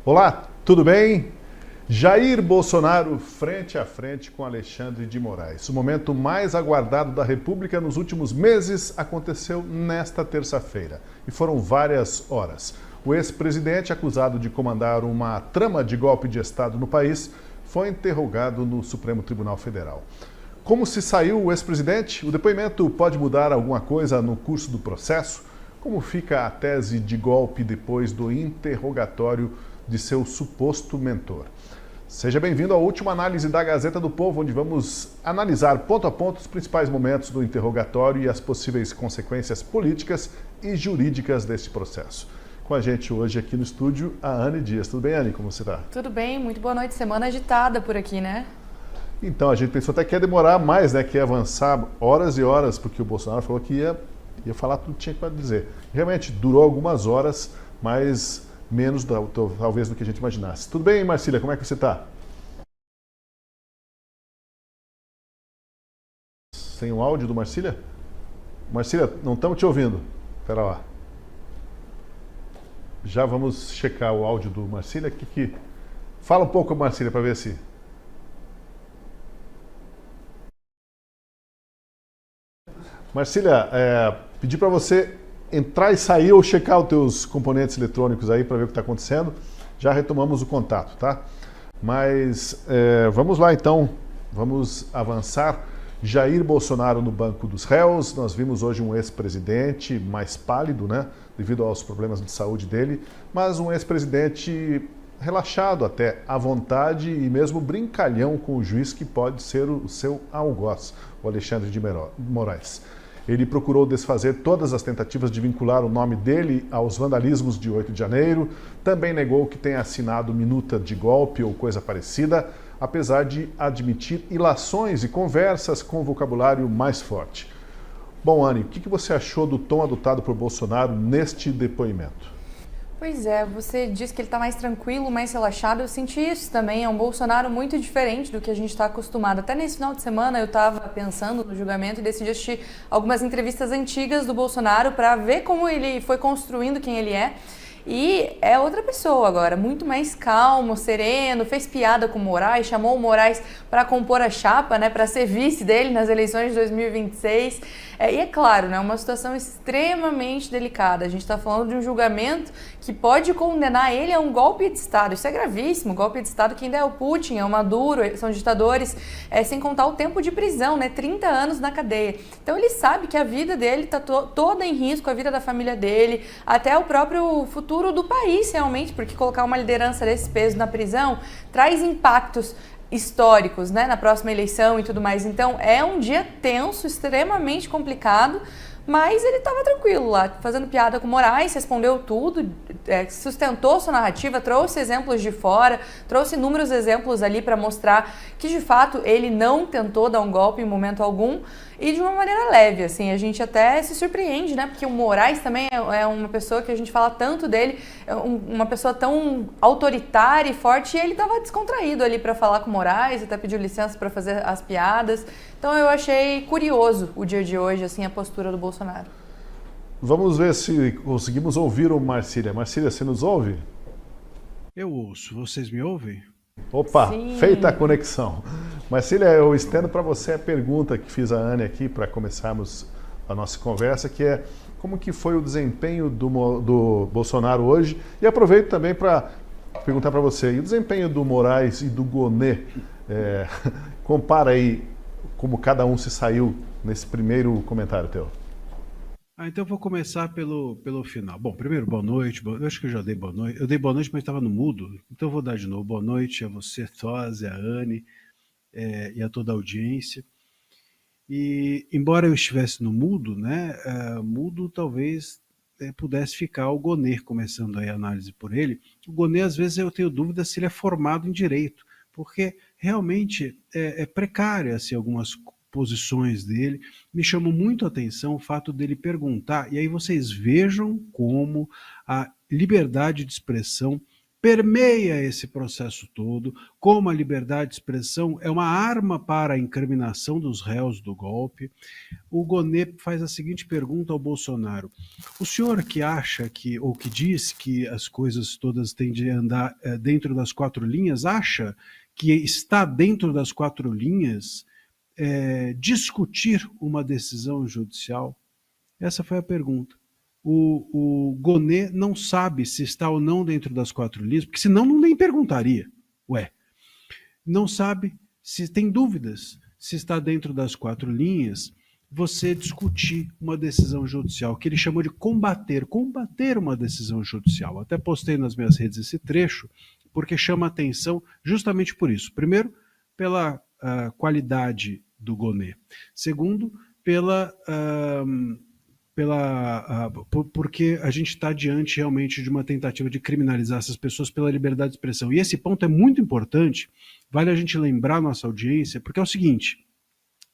Olá, tudo bem? Jair Bolsonaro frente a frente com Alexandre de Moraes. O momento mais aguardado da República nos últimos meses aconteceu nesta terça-feira. E foram várias horas. O ex-presidente, acusado de comandar uma trama de golpe de Estado no país, foi interrogado no Supremo Tribunal Federal. Como se saiu o ex-presidente? O depoimento pode mudar alguma coisa no curso do processo? Como fica a tese de golpe depois do interrogatório de seu suposto mentor? Seja bem-vindo à última análise da Gazeta do Povo, onde vamos analisar ponto a ponto os principais momentos do interrogatório e as possíveis consequências políticas e jurídicas deste processo. Com a gente hoje aqui no estúdio, a Anne Dias. Tudo bem, Anne? Como você está? Tudo bem, muito boa noite. Semana agitada por aqui, né? Então, a gente pensou até que ia demorar mais, né? Que ia avançar horas e horas, porque o Bolsonaro falou que ia falar tudo que tinha para dizer. Realmente, durou algumas horas, mas menos talvez do que a gente imaginasse. Tudo bem, Marcília? Como é que você está? Sem o áudio do Marcília? Marcília, não estamos te ouvindo. Espera lá. Já vamos checar o áudio do Marcília. Fala um pouco, Marcília, para ver se... Marcília, pedi para você entrar e sair ou checar os teus componentes eletrônicos aí para ver o que está acontecendo. Já retomamos o contato, tá? Mas vamos lá então, vamos avançar. Jair Bolsonaro no banco dos réus. Nós vimos hoje um ex-presidente mais pálido, né? Devido aos problemas de saúde dele, mas um ex-presidente relaxado até, à vontade e mesmo brincalhão com o juiz que pode ser o seu algoz, o Alexandre de Moraes. Ele procurou desfazer todas as tentativas de vincular o nome dele aos vandalismos de 8 de janeiro, também negou que tenha assinado minuta de golpe ou coisa parecida, apesar de admitir ilações e conversas com vocabulário mais forte. Bom, Anne, o que você achou do tom adotado por Bolsonaro neste depoimento? Pois é, você disse que ele está mais tranquilo, mais relaxado. Eu senti isso também. É um Bolsonaro muito diferente do que a gente está acostumado. Até nesse final de semana eu estava pensando no julgamento e decidi assistir algumas entrevistas antigas do Bolsonaro para ver como ele foi construindo quem ele é. E é outra pessoa agora, muito mais calmo, sereno, fez piada com o Moraes, chamou o Moraes para compor a chapa, né, para ser vice dele nas eleições de 2026. E é claro, né, uma situação extremamente delicada. A gente está falando de um julgamento que pode condenar ele a um golpe de Estado. Isso é gravíssimo. Golpe de Estado que ainda é o Putin, é o Maduro, são ditadores, sem contar o tempo de prisão, né, 30 anos na cadeia. Então ele sabe que a vida dele está toda em risco, a vida da família dele, até o próprio futuro do país realmente, porque colocar uma liderança desse peso na prisão traz impactos históricos, né, na próxima eleição e tudo mais. Então é um dia tenso, extremamente complicado, mas ele estava tranquilo lá, fazendo piada com o Moraes, respondeu tudo, sustentou sua narrativa, trouxe exemplos de fora, trouxe inúmeros exemplos ali para mostrar que de fato ele não tentou dar um golpe em momento algum e de uma maneira leve, assim, a gente até se surpreende, né, porque o Moraes também é uma pessoa que a gente fala tanto dele, uma pessoa tão autoritária e forte, e ele estava descontraído ali para falar com o Moraes, até pediu licença para fazer as piadas. Então eu achei curioso o dia de hoje, assim, a postura do Bolsonaro. Vamos ver se conseguimos ouvir o Marcília. Marcília, você nos ouve? Eu ouço, vocês me ouvem? Opa, Sim. feita a conexão. Marcília, eu estendo para você a pergunta que fiz a Anne aqui para começarmos a nossa conversa, que é como que foi o desempenho do Bolsonaro hoje? E aproveito também para perguntar para você, e o desempenho do Moraes e do Gonê? Compara aí como cada um se saiu nesse primeiro comentário teu. Então eu vou começar pelo final. Bom, primeiro, boa noite. Eu acho que eu já dei boa noite. Eu dei boa noite, mas estava no mudo. Então eu vou dar de novo. Boa noite a você, Tosi, a Anne e a toda a audiência. E, embora eu estivesse no mudo, né, mudo talvez pudesse ficar o Gonê, começando aí a análise por ele. O Gonê, às vezes, eu tenho dúvida se ele é formado em direito, porque realmente é precário assim, algumas posições dele. Me chamou muito a atenção o fato dele perguntar, e aí vocês vejam como a liberdade de expressão permeia esse processo todo, como a liberdade de expressão é uma arma para a incriminação dos réus do golpe. O Gonê faz a seguinte pergunta ao Bolsonaro: o senhor que acha que, ou que diz que as coisas todas têm de andar dentro das 4 linhas, acha que está dentro das 4 linhas discutir uma decisão judicial? Essa foi a pergunta. O Gonê não sabe se está ou não dentro das 4 linhas, porque senão não nem perguntaria. Não sabe, se tem dúvidas se está dentro das 4 linhas, você discutir uma decisão judicial, que ele chamou de combater uma decisão judicial. Até postei nas minhas redes esse trecho, porque chama atenção justamente por isso. Primeiro, pela qualidade do Gonê. Segundo, porque a gente está diante realmente de uma tentativa de criminalizar essas pessoas pela liberdade de expressão. E esse ponto é muito importante, vale a gente lembrar a nossa audiência, porque é o seguinte: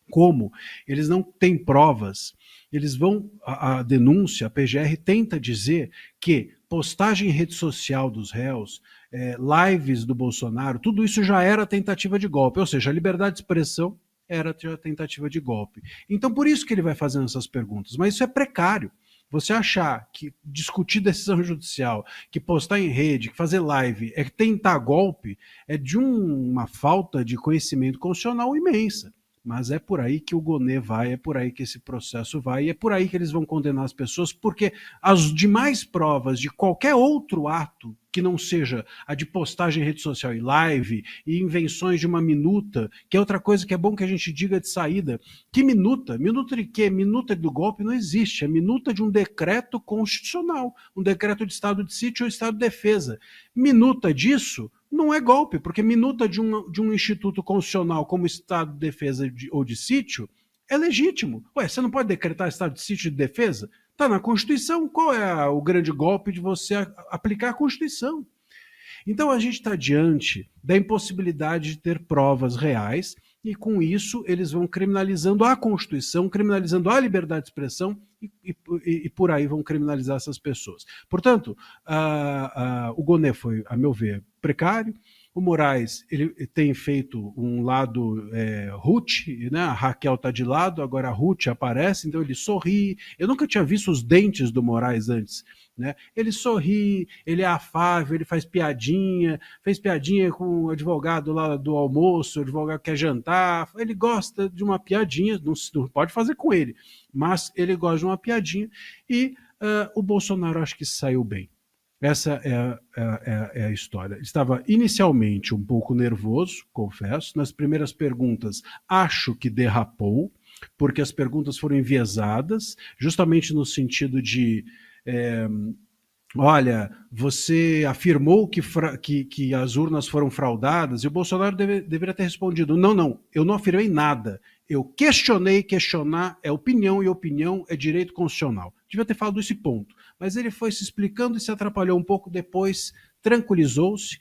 como eles não têm provas, eles vão, a denúncia, a PGR tenta dizer que postagem em rede social dos réus, lives do Bolsonaro, tudo isso já era tentativa de golpe, ou seja, a liberdade de expressão era a tentativa de golpe. Então, por isso que ele vai fazendo essas perguntas. Mas isso é precário. Você achar que discutir decisão judicial, que postar em rede, que fazer live é tentar golpe, é de uma falta de conhecimento constitucional imensa. Mas é por aí que o Gonê vai, é por aí que esse processo vai, e é por aí que eles vão condenar as pessoas, porque as demais provas de qualquer outro ato que não seja a de postagem em rede social e live, e invenções de uma minuta, que é outra coisa que é bom que a gente diga de saída. Que minuta? Minuta de quê? Minuta do golpe não existe, é minuta de um decreto constitucional, um decreto de estado de sítio ou estado de defesa. Minuta disso não é golpe, porque minuta de um instituto constitucional como estado de defesa ou de sítio é legítimo. Você não pode decretar estado de sítio e de defesa? Está na Constituição. Qual é o grande golpe de você aplicar a Constituição? Então a gente está diante da impossibilidade de ter provas reais, e com isso eles vão criminalizando a Constituição, criminalizando a liberdade de expressão e por aí vão criminalizar essas pessoas. Portanto, o Gonê foi, a meu ver, precário. O Moraes ele tem feito um lado Ruth, né? A Raquel está de lado, agora a Ruth aparece, então ele sorri. Eu nunca tinha visto os dentes do Moraes antes, né? Ele sorri, ele é afável, ele faz piadinha, fez piadinha com o advogado lá do almoço, o advogado quer jantar, ele gosta de uma piadinha, não pode fazer com ele, mas ele gosta de uma piadinha, e o Bolsonaro acho que saiu bem. Essa é a história. Estava inicialmente um pouco nervoso, confesso. Nas primeiras perguntas, acho que derrapou, porque as perguntas foram enviesadas, justamente no sentido de olha, você afirmou que as urnas foram fraudadas, e o Bolsonaro deveria ter respondido: não, eu não afirmei nada. Eu questionar é opinião, e opinião é direito constitucional. Devia ter falado esse ponto. Mas ele foi se explicando e se atrapalhou um pouco, depois tranquilizou-se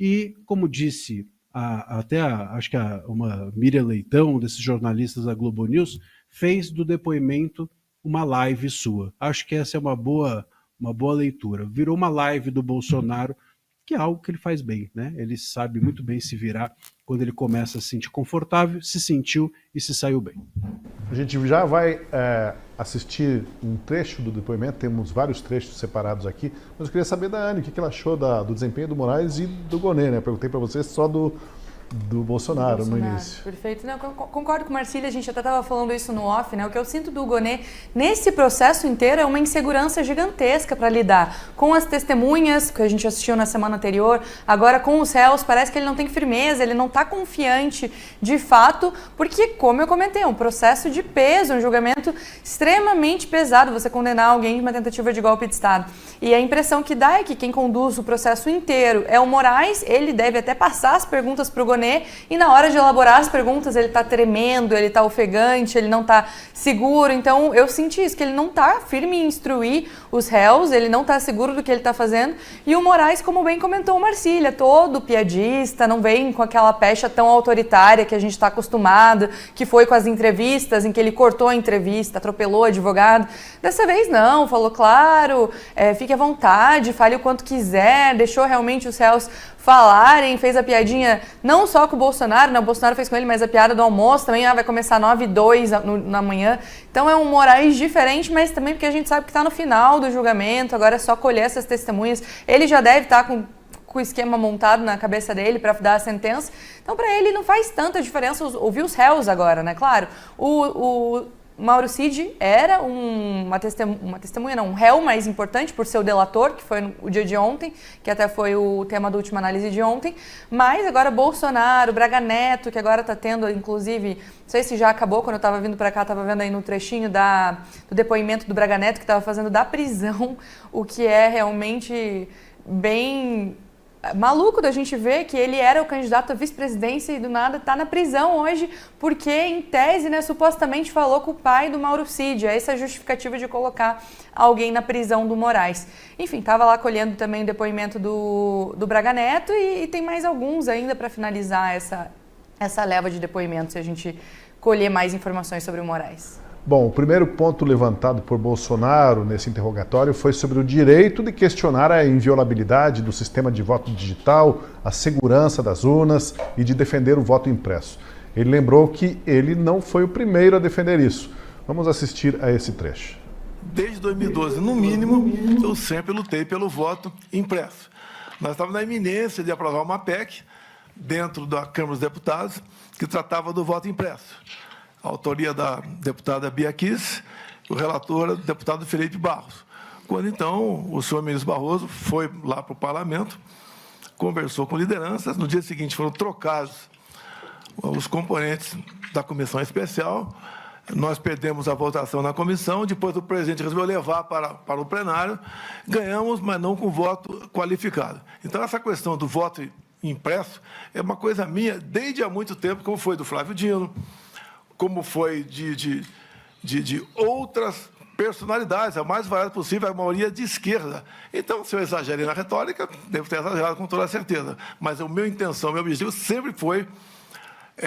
e, como disse acho que uma Miriam Leitão, desses jornalistas da Globo News, fez do depoimento uma live sua. Acho que essa é uma boa leitura. Virou uma live do Bolsonaro, que é algo que ele faz bem, né? Ele sabe muito bem se virar quando ele começa a se sentir confortável, se sentiu e se saiu bem. A gente já vai assistir um trecho do depoimento, temos vários trechos separados aqui, mas eu queria saber da Anne, o que ela achou do desempenho do Moraes e do Gonê, né? Perguntei para você só do Bolsonaro no início. Perfeito. Não, concordo com o Marcílio, a gente até estava falando isso no off, né? O que eu sinto do Gonê nesse processo inteiro é uma insegurança gigantesca para lidar com as testemunhas que a gente assistiu na semana anterior, agora com os réus, parece que ele não tem firmeza, ele não está confiante de fato, porque, como eu comentei, é um processo de peso, um julgamento extremamente pesado, você condenar alguém de uma tentativa de golpe de Estado. E a impressão que dá é que quem conduz o processo inteiro é o Moraes, ele deve até passar as perguntas para o Gonê, boné e na hora de elaborar as perguntas ele tá tremendo, ele tá ofegante, ele não tá seguro. Então eu senti isso, que ele não tá firme em instruir os réus, ele não tá seguro do que ele tá fazendo. E o Moraes, como bem comentou o Marcília, todo piadista, não vem com aquela pecha tão autoritária que a gente está acostumado, que foi com as entrevistas, em que ele cortou a entrevista, atropelou o advogado. Dessa vez não, falou claro, fique à vontade, fale o quanto quiser, deixou realmente os réus falarem, fez a piadinha não só com o Bolsonaro, né? O Bolsonaro fez com ele, mas a piada do almoço também, vai começar 9h02 na manhã. Então é um Moraes diferente, mas também porque a gente sabe que está no final do julgamento, agora é só colher essas testemunhas. Ele já deve estar com o esquema montado na cabeça dele para dar a sentença. Então para ele não faz tanta diferença ouvir os réus agora, né? Claro, o Mauro Cid era uma testemunha, não, um réu mais importante por ser o delator, que foi o dia de ontem, que até foi o tema da última análise de ontem, mas agora Bolsonaro, Braga Neto, que agora está tendo, inclusive, não sei se já acabou, quando eu estava vindo para cá, estava vendo aí no trechinho do depoimento do Braga Neto, que estava fazendo da prisão, o que é realmente bem maluco da gente ver que ele era o candidato à vice-presidência e do nada está na prisão hoje porque, em tese, né, supostamente falou com o pai do Mauro Cid. Essa é a justificativa de colocar alguém na prisão do Moraes. Enfim, estava lá colhendo também o depoimento do Braga Neto e tem mais alguns ainda para finalizar essa leva de depoimentos se a gente colher mais informações sobre o Moraes. Bom, o primeiro ponto levantado por Bolsonaro nesse interrogatório foi sobre o direito de questionar a inviolabilidade do sistema de voto digital, a segurança das urnas e de defender o voto impresso. Ele lembrou que ele não foi o primeiro a defender isso. Vamos assistir a esse trecho. Desde 2012, no mínimo, eu sempre lutei pelo voto impresso. Nós estávamos na iminência de aprovar uma PEC dentro da Câmara dos Deputados que tratava do voto impresso. A autoria da deputada Bia Kiss, o relator, o deputado Felipe Barros. Quando, então, o senhor ministro Barroso foi lá para o parlamento, conversou com lideranças, no dia seguinte foram trocados os componentes da comissão especial, nós perdemos a votação na comissão, depois o presidente resolveu levar para o plenário, ganhamos, mas não com voto qualificado. Então, essa questão do voto impresso é uma coisa minha desde há muito tempo, como foi do Flávio Dino, como foi de outras personalidades, a mais variada possível, a maioria de esquerda. Então, se eu exagerei na retórica, devo ter exagerado com toda certeza. Mas a minha intenção, meu objetivo sempre foi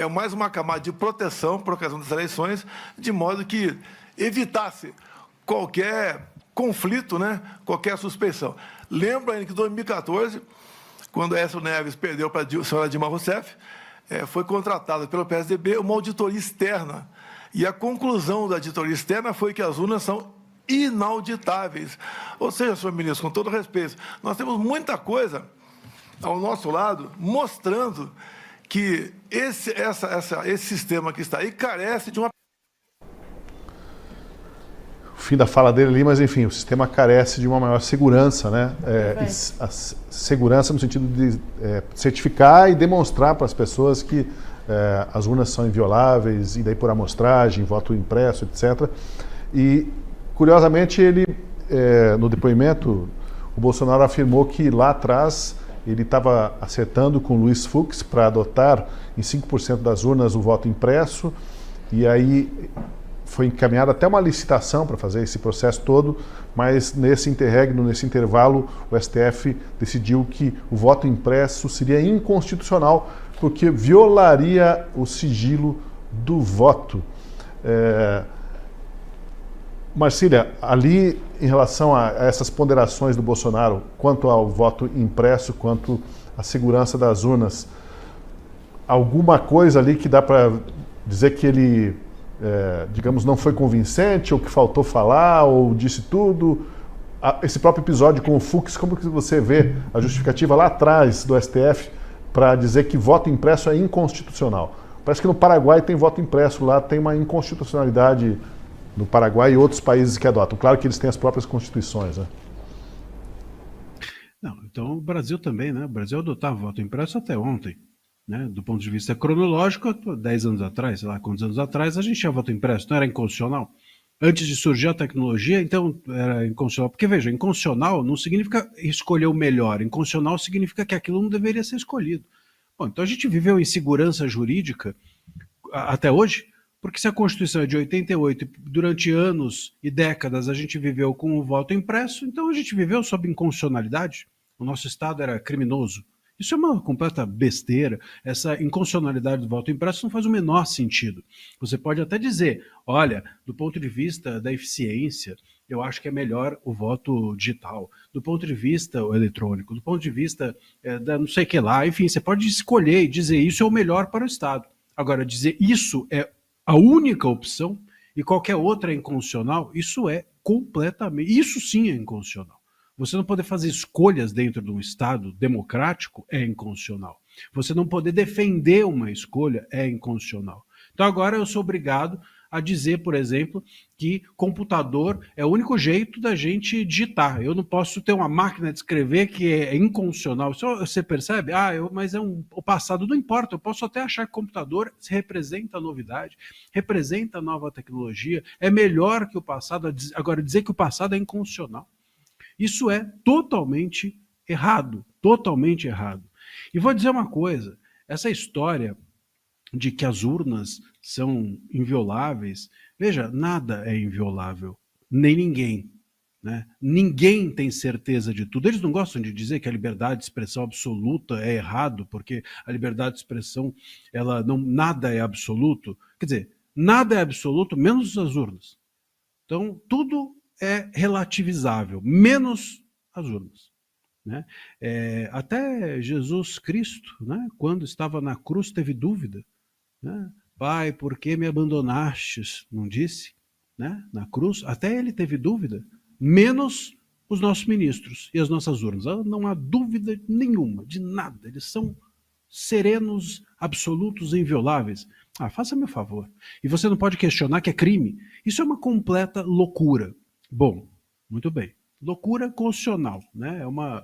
mais uma camada de proteção por ocasião das eleições, de modo que evitasse qualquer conflito, né, qualquer suspeição. Lembro ainda que em 2014, quando Aécio Neves perdeu para a senhora Dilma Rousseff, foi contratada pelo PSDB uma auditoria externa. E a conclusão da auditoria externa foi que as urnas são inauditáveis. Ou seja, senhor ministro, com todo respeito, nós temos muita coisa ao nosso lado mostrando que esse sistema que está aí carece de uma... Fim da fala dele ali, mas enfim, o sistema carece de uma maior segurança, né? A segurança no sentido de certificar e demonstrar para as pessoas que as urnas são invioláveis, e daí por amostragem, voto impresso, etc. E, curiosamente, ele, no depoimento, o Bolsonaro afirmou que lá atrás ele estava acertando com o Luiz Fux para adotar em 5% das urnas o voto impresso, e aí foi encaminhada até uma licitação para fazer esse processo todo, mas nesse interregno, nesse intervalo, o STF decidiu que o voto impresso seria inconstitucional porque violaria o sigilo do voto. Marcília, ali em relação a essas ponderações do Bolsonaro quanto ao voto impresso, quanto à segurança das urnas, alguma coisa ali que dá para dizer que ele, digamos, não foi convincente, ou que faltou falar, ou disse tudo? Esse próprio episódio com o Fux, como que você vê a justificativa lá atrás do STF para dizer que voto impresso é inconstitucional? Parece que no Paraguai tem voto impresso, lá tem uma inconstitucionalidade no Paraguai e outros países que adotam. Claro que eles têm as próprias constituições, né? Não, então o Brasil também, né? O Brasil adotava voto impresso até ontem, né? Do ponto de vista cronológico, 10 anos atrás, sei lá quantos anos atrás, a gente tinha voto impresso, não era inconstitucional? Antes de surgir a tecnologia, então era inconstitucional. Porque, veja, inconstitucional não significa escolher o melhor. Inconstitucional significa que aquilo não deveria ser escolhido. Bom, então a gente viveu em segurança jurídica até hoje, porque se a Constituição é de 88 e durante anos e décadas a gente viveu com o voto impresso, então a gente viveu sob inconstitucionalidade. O nosso Estado era criminoso. Isso é uma completa besteira. Essa inconstitucionalidade do voto impresso não faz o menor sentido. Você pode até dizer, olha, do ponto de vista da eficiência, eu acho que é melhor o voto digital. Do ponto de vista eletrônico, do ponto de vista da não sei o que lá, enfim, você pode escolher e dizer isso é o melhor para o Estado. Agora, dizer isso é a única opção e qualquer outra é inconstitucional, isso é completamente... Isso sim é inconstitucional. Você não poder fazer escolhas dentro de um Estado democrático é inconstitucional. Você não poder defender uma escolha é inconstitucional. Então agora eu sou obrigado a dizer, por exemplo, que computador é o único jeito da gente digitar. Eu não posso ter uma máquina de escrever que é inconstitucional. Você percebe? Mas o passado não importa. Eu posso até achar que o computador representa a novidade, representa a nova tecnologia, é melhor que o passado. Agora, dizer que o passado é inconstitucional, isso é totalmente errado, totalmente errado. E vou dizer uma coisa, essa história de que as urnas são invioláveis, veja, nada é inviolável, nem ninguém. Né? Ninguém tem certeza de tudo. Eles não gostam de dizer que a liberdade de expressão absoluta é errado, porque a liberdade de expressão, nada é absoluto. Quer dizer, nada é absoluto, menos as urnas. Então, tudo é relativizável, menos as urnas. Né? Até Jesus Cristo, né, quando estava na cruz, teve dúvida. Né? Pai, por que me abandonastes? Não disse? Né? Na cruz, até ele teve dúvida, menos os nossos ministros e as nossas urnas. Não há dúvida nenhuma de nada, eles são serenos, absolutos e invioláveis. Faça meu favor. E você não pode questionar que é crime. Isso é uma completa loucura. Bom, muito bem. Loucura constitucional, né? É uma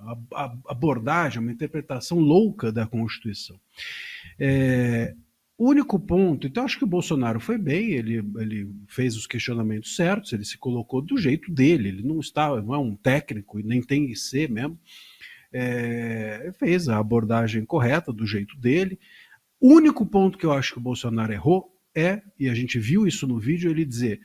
abordagem, uma interpretação louca da Constituição. O único ponto, então acho que o Bolsonaro foi bem, ele fez os questionamentos certos, ele se colocou do jeito dele, ele não é um técnico e nem tem que ser mesmo, fez a abordagem correta do jeito dele. O único ponto que eu acho que o Bolsonaro errou e a gente viu isso no vídeo, ele dizer: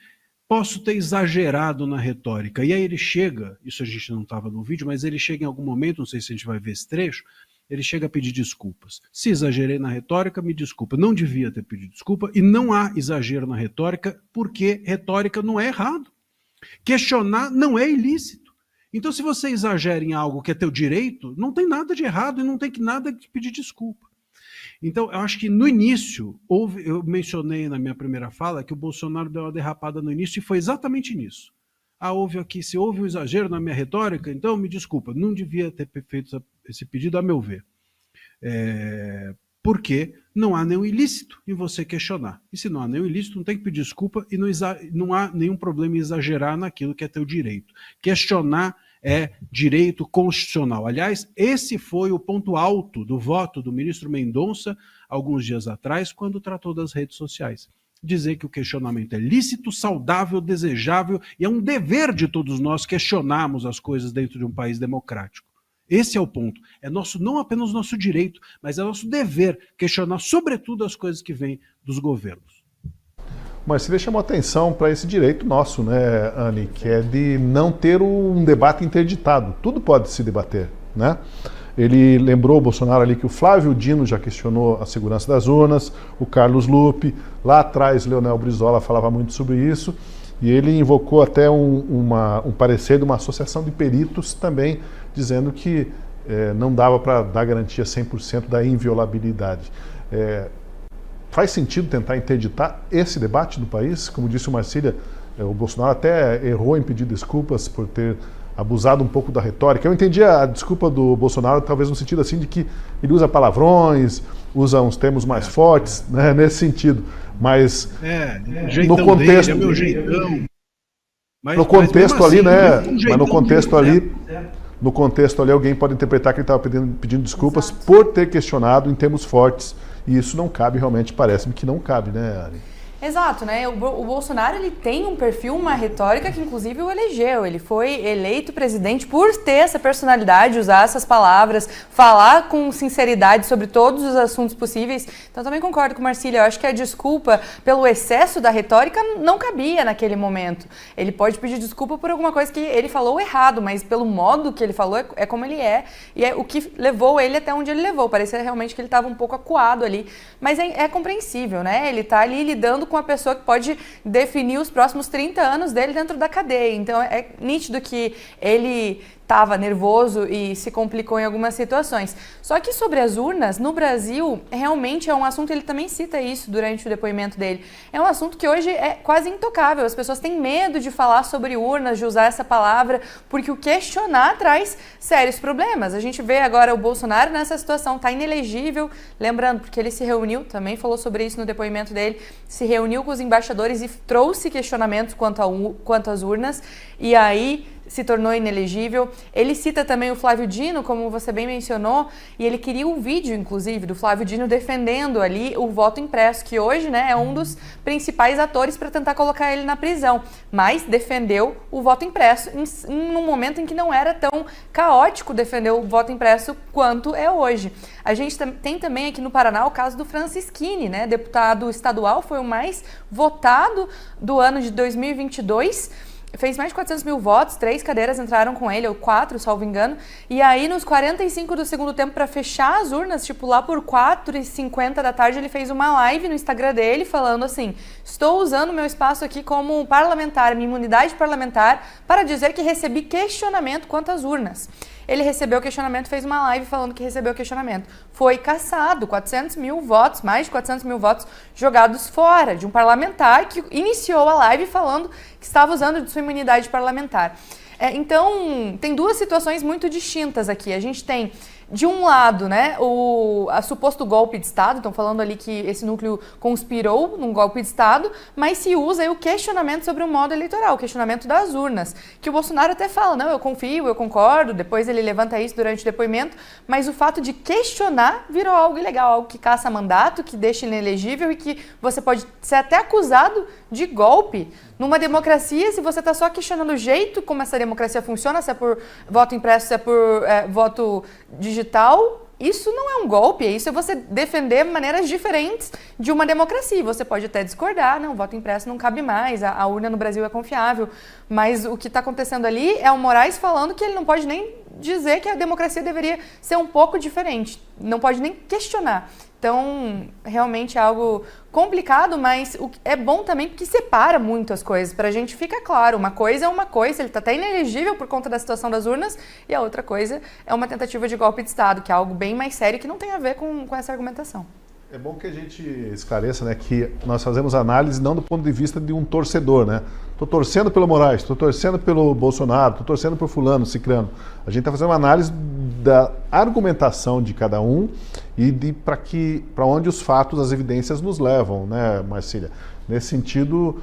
posso ter exagerado na retórica. E aí ele chega, isso a gente não estava no vídeo, mas ele chega em algum momento, não sei se a gente vai ver esse trecho, ele chega a pedir desculpas. Se exagerei na retórica, me desculpa. Não devia ter pedido desculpa e não há exagero na retórica, porque retórica não é errado. Questionar não é ilícito. Então, se você exagera em algo que é teu direito, não tem nada de errado e não tem nada de pedir desculpa. Então, eu acho que no início, eu mencionei na minha primeira fala que o Bolsonaro deu uma derrapada no início e foi exatamente nisso. Se houve um exagero na minha retórica, então me desculpa, não devia ter feito esse pedido, a meu ver. Porque não há nenhum ilícito em você questionar. E se não há nenhum ilícito, não tem que pedir desculpa e não há nenhum problema em exagerar naquilo que é teu direito. Questionar é direito constitucional. Aliás, esse foi o ponto alto do voto do ministro Mendonça, alguns dias atrás, quando tratou das redes sociais. Dizer que o questionamento é lícito, saudável, desejável e é um dever de todos nós questionarmos as coisas dentro de um país democrático. Esse é o ponto. É não apenas nosso direito, mas é nosso dever questionar, sobretudo, as coisas que vêm dos governos. Mas você chamou atenção para esse direito nosso, né, Anny, que é de não ter um debate interditado. Tudo pode se debater, né? Ele lembrou, o Bolsonaro, ali que o Flávio Dino já questionou a segurança das urnas, o Carlos Lupe, lá atrás Leonel Brizola falava muito sobre isso, e ele invocou até um parecer de uma associação de peritos também, dizendo que não dava para dar garantia 100% da inviolabilidade. Faz sentido tentar interditar esse debate do país? Como disse o Marcília, o Bolsonaro até errou em pedir desculpas por ter abusado um pouco da retórica. Eu entendi a desculpa do Bolsonaro talvez no sentido assim de que ele usa palavrões, usa uns termos mais fortes, né, nesse sentido. Mas no contexto dele, é meu jeitão. No contexto ali, né? Mas no contexto ali, no contexto ali, alguém pode interpretar que ele estava pedindo desculpas por ter questionado em termos fortes. E isso não cabe, realmente, parece-me que não cabe, né, Anny? Exato, né? O Bolsonaro, ele tem um perfil, uma retórica que inclusive o elegeu. Ele foi eleito presidente por ter essa personalidade, usar essas palavras, falar com sinceridade sobre todos os assuntos possíveis. Então também concordo com o Marcílio, eu acho que a desculpa pelo excesso da retórica não cabia naquele momento. Ele pode pedir desculpa por alguma coisa que ele falou errado, mas pelo modo que ele falou é como ele é, e é o que levou ele até onde ele levou. Parecia realmente que ele estava um pouco acuado ali, mas é compreensível, né? Ele está ali lidando com uma pessoa que pode definir os próximos 30 anos dele dentro da cadeia. Então é nítido que ele estava nervoso e se complicou em algumas situações. Só que sobre as urnas, no Brasil, realmente é um assunto, ele também cita isso durante o depoimento dele, é um assunto que hoje é quase intocável. As pessoas têm medo de falar sobre urnas, de usar essa palavra, porque o questionar traz sérios problemas. A gente vê agora o Bolsonaro nessa situação, está inelegível, lembrando, porque ele se reuniu, também falou sobre isso no depoimento dele, se reuniu com os embaixadores e trouxe questionamentos quanto às urnas, e aí se tornou inelegível. Ele cita também o Flávio Dino, como você bem mencionou, e ele queria um vídeo, inclusive, do Flávio Dino defendendo ali o voto impresso, que hoje, né, é um dos principais atores para tentar colocar ele na prisão, mas defendeu o voto impresso num momento em que não era tão caótico defender o voto impresso quanto é hoje. A gente tem também aqui no Paraná o caso do Francisquini, né, deputado estadual, foi o mais votado do ano de 2022, fez mais de 400 mil votos, 3 cadeiras entraram com ele, ou 4, salvo engano, e aí nos 45 do segundo tempo, para fechar as urnas, tipo lá por 4h50 da tarde, ele fez uma live no Instagram dele falando assim: estou usando meu espaço aqui como parlamentar, minha imunidade parlamentar, para dizer que recebi questionamento quanto às urnas. Ele recebeu o questionamento, fez uma live falando que recebeu o questionamento. Foi cassado, 400 mil votos, mais de 400 mil votos jogados fora de um parlamentar que iniciou a live falando que estava usando de sua imunidade parlamentar. Então, tem duas situações muito distintas aqui. A gente tem, de um lado, né, o suposto golpe de Estado, estão falando ali que esse núcleo conspirou num golpe de Estado, mas se usa aí o questionamento sobre o modo eleitoral, o questionamento das urnas, que o Bolsonaro até fala, não, eu confio, eu concordo, depois ele levanta isso durante o depoimento, mas o fato de questionar virou algo ilegal, algo que caça mandato, que deixa inelegível e que você pode ser até acusado de golpe. Numa democracia, se você está só questionando o jeito como essa democracia funciona, se é por voto impresso, se é por voto digital, isso não é um golpe, isso é você defender maneiras diferentes de uma democracia. Você pode até discordar, não, o voto impresso não cabe mais, a urna no Brasil é confiável, mas o que está acontecendo ali é o Moraes falando que ele não pode nem dizer que a democracia deveria ser um pouco diferente, não pode nem questionar. Então, realmente é algo complicado, mas é bom também porque separa muito as coisas. Para a gente fica claro, uma coisa é uma coisa, ele está até inelegível por conta da situação das urnas, e a outra coisa é uma tentativa de golpe de Estado, que é algo bem mais sério que não tem a ver com essa argumentação. É bom que a gente esclareça, né, que nós fazemos análise não do ponto de vista de um torcedor, né? Estou torcendo pelo Moraes, estou torcendo pelo Bolsonaro, estou torcendo por fulano, cicrano. A gente está fazendo uma análise da argumentação de cada um e de para onde os fatos, as evidências nos levam, né, Marcília? Nesse sentido,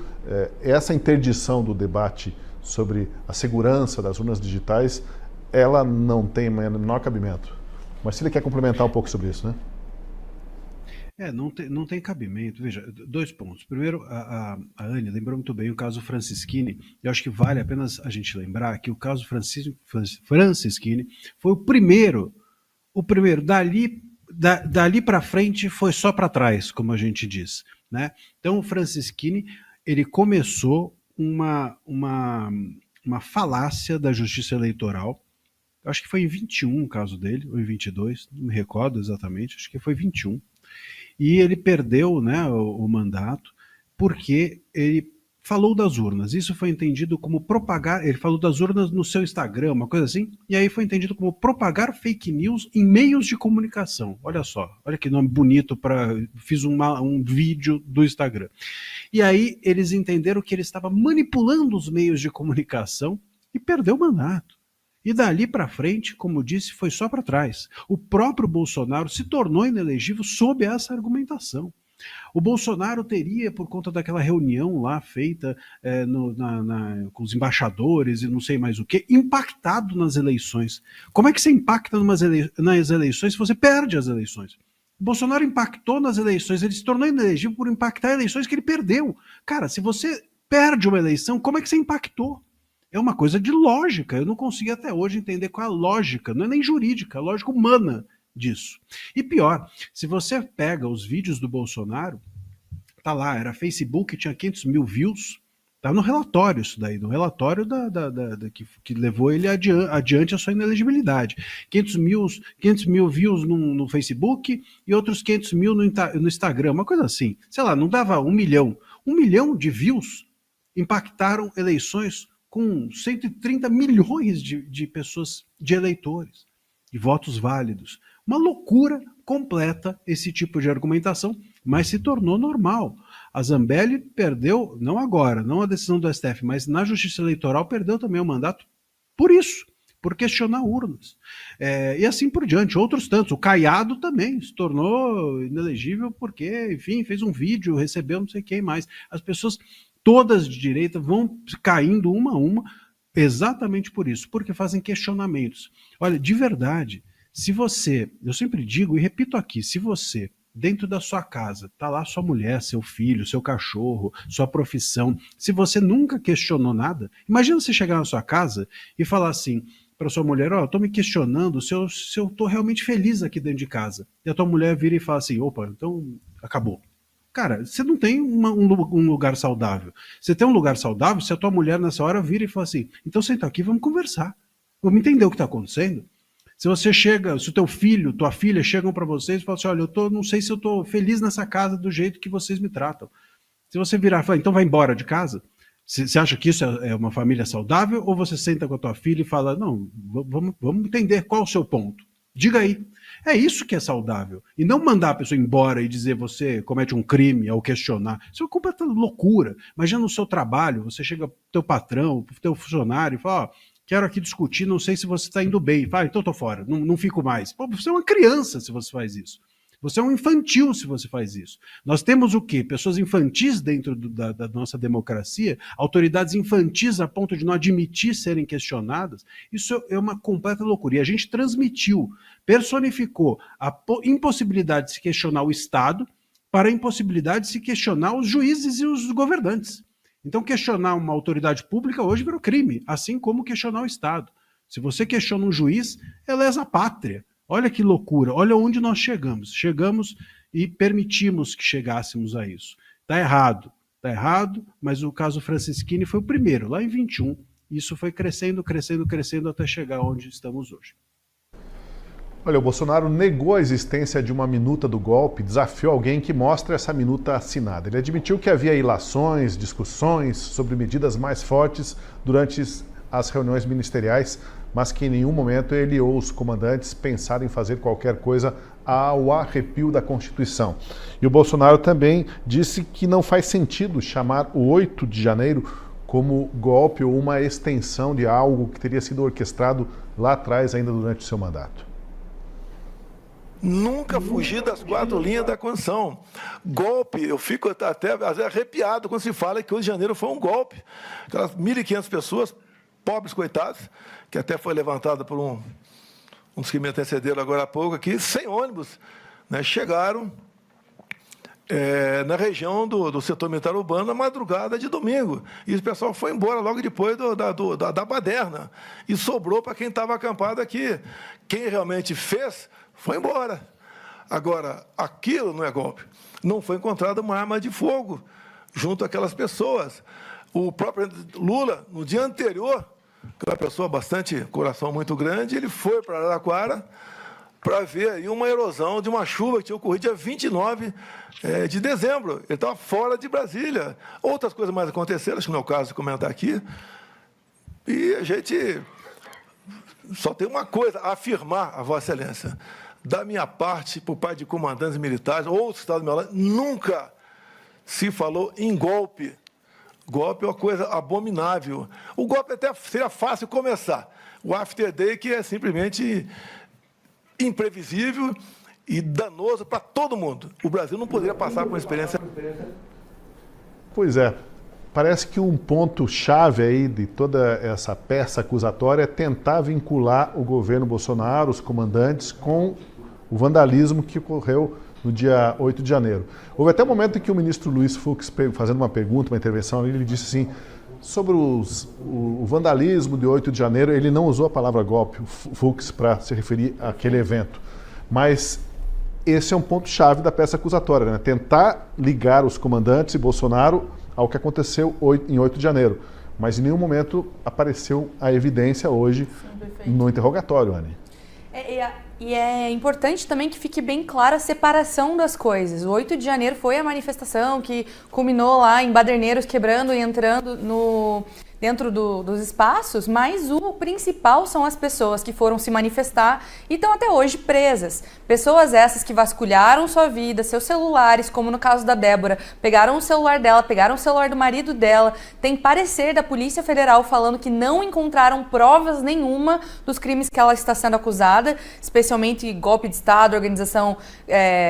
essa interdição do debate sobre a segurança das urnas digitais, ela não tem menor cabimento. Marcília quer complementar um pouco sobre isso, né? Não tem cabimento. Veja, 2 pontos. Primeiro, a Anne lembrou muito bem o caso Francisquini. Eu acho que vale a pena a gente lembrar que o caso Francisquini foi o primeiro. Dali para frente foi só para trás, como a gente diz, né? Então, o Francisquini, ele começou uma falácia da justiça eleitoral. Acho que foi em 21 o caso dele, ou em 22, não me recordo exatamente, acho que foi 21. E ele perdeu, né, o mandato porque ele falou das urnas. Isso foi entendido como propagar, ele falou das urnas no seu Instagram, uma coisa assim, e aí foi entendido como propagar fake news em meios de comunicação. Olha só, olha que nome bonito fiz um vídeo do Instagram. E aí eles entenderam que ele estava manipulando os meios de comunicação e perdeu o mandato. E dali para frente, como disse, foi só para trás. O próprio Bolsonaro se tornou inelegível sob essa argumentação. O Bolsonaro teria, por conta daquela reunião lá feita com os embaixadores e não sei mais o que, impactado nas eleições. Como é que você impacta nas eleições se você perde as eleições? O Bolsonaro impactou nas eleições, ele se tornou inelegível por impactar eleições que ele perdeu. Cara, se você perde uma eleição, como é que você impactou? É uma coisa de lógica, eu não consigo até hoje entender qual é a lógica, não é nem jurídica, é a lógica humana disso. E pior, se você pega os vídeos do Bolsonaro, tá lá, era Facebook, tinha 500 mil views, tá no relatório isso daí, no relatório que levou ele adiante a sua inelegibilidade. 500 mil views no Facebook e outros 500 mil no Instagram, uma coisa assim. Sei lá, não dava 1 milhão. 1 milhão de views impactaram eleições com 130 milhões de pessoas, de eleitores, de votos válidos. Uma loucura completa esse tipo de argumentação, mas se tornou normal. A Zambelli perdeu, não agora, não a decisão do STF, mas na Justiça Eleitoral perdeu também o mandato por isso, por questionar urnas. E assim por diante, outros tantos. O Caiado também se tornou inelegível porque, enfim, fez um vídeo, recebeu não sei quem mais. As pessoas todas de direita vão caindo uma a uma exatamente por isso, porque fazem questionamentos. Olha, de verdade, se você, eu sempre digo e repito aqui, se você, dentro da sua casa, tá lá sua mulher, seu filho, seu cachorro, sua profissão, se você nunca questionou nada, imagina você chegar na sua casa e falar assim para sua mulher, ó, eu tô me questionando se eu tô realmente feliz aqui dentro de casa. E a tua mulher vira e fala assim, opa, então acabou. Cara, você não tem um lugar saudável. Você tem um lugar saudável se a tua mulher nessa hora vira e fala assim, então senta aqui, vamos conversar. Vamos entender o que está acontecendo. Se você chega, se o teu filho, tua filha chegam para vocês e falam assim, olha, não sei se eu estou feliz nessa casa do jeito que vocês me tratam. Se você virar e falar, então vai embora de casa, você acha que isso é uma família saudável? Ou você senta com a tua filha e fala, não, vamos entender qual o seu ponto. Diga aí. É isso que é saudável. E não mandar a pessoa embora e dizer você comete um crime ao questionar. Isso é uma completa loucura. Imagina no seu trabalho, você chega pro teu patrão, pro teu funcionário e fala, ó, quero aqui discutir, não sei se você está indo bem. Fala, então tô fora, não fico mais. Pô, você é uma criança se você faz isso. Você é um infantil se você faz isso. Nós temos o quê? Pessoas infantis dentro da nossa democracia, autoridades infantis a ponto de não admitir serem questionadas. Isso é uma completa loucura. E a gente transmitiu, personificou a impossibilidade de se questionar o Estado para a impossibilidade de se questionar os juízes e os governantes. Então, questionar uma autoridade pública hoje virou crime, assim como questionar o Estado. Se você questiona um juiz, é lesa pátria. Olha que loucura, olha onde nós chegamos. Chegamos e permitimos que chegássemos a isso. Está errado, mas o caso Francisquini foi o primeiro, lá em 21. Isso foi crescendo até chegar onde estamos hoje. Olha, o Bolsonaro negou a existência de uma minuta do golpe, desafiou alguém que mostre essa minuta assinada. Ele admitiu que havia ilações, discussões sobre medidas mais fortes durante as reuniões ministeriais, mas que em nenhum momento ele ou os comandantes pensaram em fazer qualquer coisa ao arrepio da Constituição. E o Bolsonaro também disse que não faz sentido chamar o 8 de janeiro como golpe ou uma extensão de algo que teria sido orquestrado lá atrás, ainda durante o seu mandato. Nunca fugi das 4 linhas da Constituição. Golpe, eu fico até às vezes arrepiado quando se fala que 8 de janeiro foi um golpe. Aquelas 1.500 pessoas, pobres coitados, que até foi levantada por um dos que me antecederam agora há pouco aqui, 100 ônibus, né, chegaram na região do setor militar urbano na madrugada de domingo. E o pessoal foi embora logo depois da baderna. E sobrou para quem estava acampado aqui. Quem realmente fez, foi embora. Agora, aquilo não é golpe. Não foi encontrada uma arma de fogo junto àquelas pessoas. O próprio Lula, no dia anterior, que é uma pessoa bastante, coração muito grande, ele foi para Araraquara para ver aí uma erosão de uma chuva que tinha ocorrido dia 29 de dezembro. Ele estava fora de Brasília. Outras coisas mais aconteceram, acho que não é o caso de comentar aqui. E a gente só tem uma coisa a afirmar a Vossa Excelência. Da minha parte, por parte de comandantes militares, ou do Estado do meu lado, nunca se falou em golpe. Golpe é uma coisa abominável. O golpe até seria fácil começar. O After Day, que é simplesmente imprevisível e danoso para todo mundo. O Brasil não poderia passar por uma experiência... Pois é. Parece que um ponto-chave aí de toda essa peça acusatória é tentar vincular o governo Bolsonaro, os comandantes, com o vandalismo que ocorreu no dia 8 de janeiro. Houve até um momento em que o ministro Luiz Fux, fazendo uma pergunta, uma intervenção, ele disse assim, sobre o vandalismo de 8 de janeiro, ele não usou a palavra golpe, o Fux, para se referir àquele evento. Mas esse é um ponto-chave da peça acusatória, né? Tentar ligar os comandantes e Bolsonaro ao que aconteceu em 8 de janeiro. Mas em nenhum momento apareceu a evidência hoje no interrogatório, Anny. E é importante também que fique bem clara a separação das coisas. O 8 de janeiro foi a manifestação que culminou lá em Baderneiros quebrando e entrando dentro dos espaços, mas o principal são as pessoas que foram se manifestar e estão até hoje presas. Pessoas essas que vasculharam sua vida, seus celulares, como no caso da Débora, pegaram o celular dela, pegaram o celular do marido dela, tem parecer da Polícia Federal falando que não encontraram provas nenhuma dos crimes que ela está sendo acusada, especialmente golpe de Estado,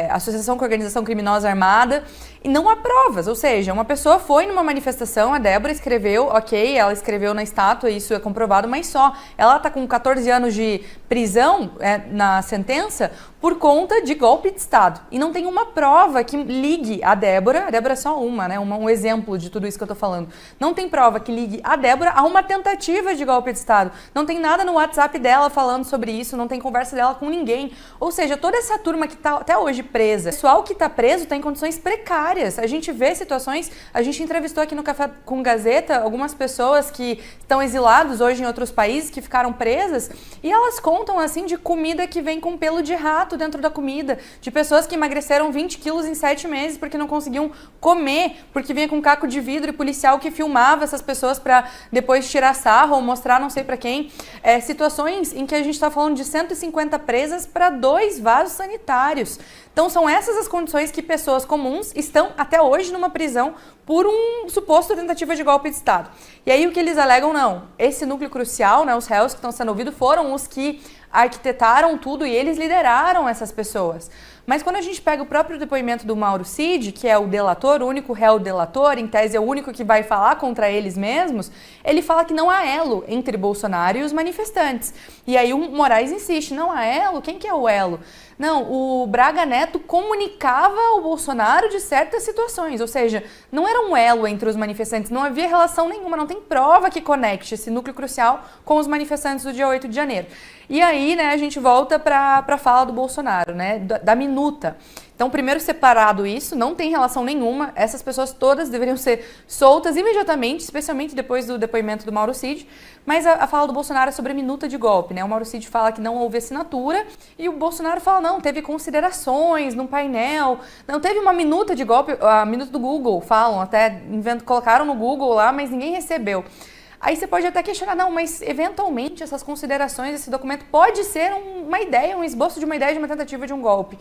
associação com organização criminosa armada, e não há provas, ou seja, uma pessoa foi numa manifestação, a Débora escreveu, ok, ela escreveu na estátua, isso é comprovado, mas só, ela está com 14 anos de prisão na sentença por conta de golpe de Estado. E não tem uma prova que ligue a Débora é só uma, né? Um exemplo de tudo isso que eu estou falando. Não tem prova que ligue a Débora a uma tentativa de golpe de Estado. Não tem nada no WhatsApp dela falando sobre isso, não tem conversa dela com ninguém. Ou seja, toda essa turma que está até hoje presa, o pessoal que está preso está em condições precárias. A gente vê situações, a gente entrevistou aqui no Café com Gazeta algumas pessoas que estão exilados hoje em outros países, que ficaram presas, e elas contam assim de comida que vem com pelo de rato dentro da comida, de pessoas que emagreceram 20 quilos em 7 meses porque não conseguiam comer, porque vinha com caco de vidro e policial que filmava essas pessoas para depois tirar sarro ou mostrar não sei para quem. Situações em que a gente está falando de 150 presas para 2 vasos sanitários. Então são essas as condições que pessoas comuns estão até hoje numa prisão por um suposto tentativa de golpe de Estado. E aí o que eles alegam, não, esse núcleo crucial, né, os réus que estão sendo ouvidos foram os que arquitetaram tudo e eles lideraram essas pessoas. Mas quando a gente pega o próprio depoimento do Mauro Cid, que é o delator, o único réu delator, em tese é o único que vai falar contra eles mesmos, ele fala que não há elo entre Bolsonaro e os manifestantes. E aí o Moraes insiste, não há elo? Quem que é o elo? Não, o Braga Neto comunicava o Bolsonaro de certas situações, ou seja, não era um elo entre os manifestantes, não havia relação nenhuma, não tem prova que conecte esse núcleo crucial com os manifestantes do dia 8 de janeiro. E aí, né, a gente volta para a fala do Bolsonaro, né, da minuta. Então, primeiro separado isso, não tem relação nenhuma, essas pessoas todas deveriam ser soltas imediatamente, especialmente depois do depoimento do Mauro Cid, mas a fala do Bolsonaro é sobre a minuta de golpe, né? O Mauro Cid fala que não houve assinatura e o Bolsonaro fala, não, teve considerações num painel, não teve uma minuta de golpe, a minuta do Google, falam, até colocaram no Google lá, mas ninguém recebeu. Aí você pode até questionar, não, mas eventualmente essas considerações, esse documento pode ser uma ideia, um esboço de uma ideia de uma tentativa de um golpe.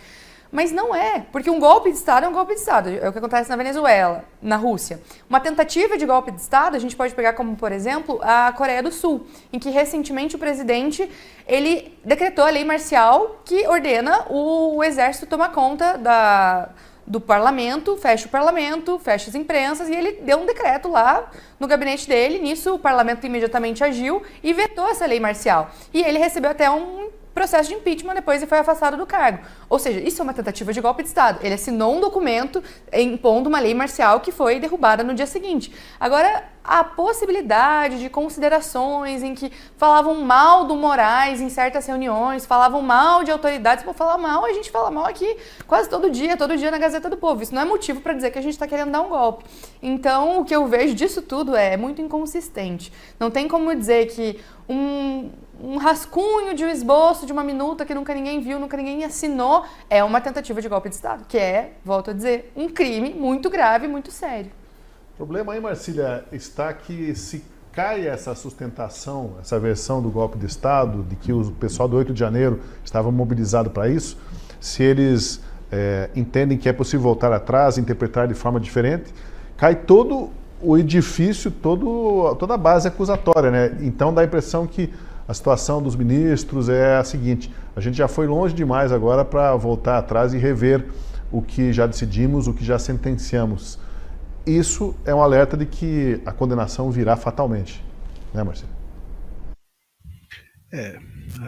Mas não é, porque um golpe de Estado é um golpe de Estado. É o que acontece na Venezuela, na Rússia. Uma tentativa de golpe de Estado, a gente pode pegar como, por exemplo, a Coreia do Sul, em que recentemente o presidente, ele decretou a lei marcial que ordena o exército tomar conta do parlamento, fecha as imprensas, e ele deu um decreto lá no gabinete dele. Nisso, o parlamento imediatamente agiu e vetou essa lei marcial. E ele recebeu até um processo de impeachment depois e foi afastado do cargo. Ou seja, isso é uma tentativa de golpe de Estado. Ele assinou um documento impondo uma lei marcial que foi derrubada no dia seguinte. Agora, a possibilidade de considerações em que falavam mal do Moraes em certas reuniões, falavam mal de autoridades, falar mal, a gente fala mal aqui quase todo dia na Gazeta do Povo. Isso não é motivo para dizer que a gente está querendo dar um golpe. Então, o que eu vejo disso tudo é muito inconsistente. Não tem como dizer que um rascunho de um esboço de uma minuta que nunca ninguém viu, nunca ninguém assinou, é uma tentativa de golpe de Estado, que é, volto a dizer, um crime muito grave, muito sério. O problema aí, Marcília, está que se cai essa sustentação, essa versão do golpe de Estado, de que o pessoal do 8 de janeiro estava mobilizado para isso, se eles entendem que é possível voltar atrás, interpretar de forma diferente, cai todo o edifício, toda a base acusatória, né? Então dá a impressão que a situação dos ministros é a seguinte, a gente já foi longe demais agora para voltar atrás e rever o que já decidimos, o que já sentenciamos. Isso é um alerta de que a condenação virá fatalmente, né, Marcelo?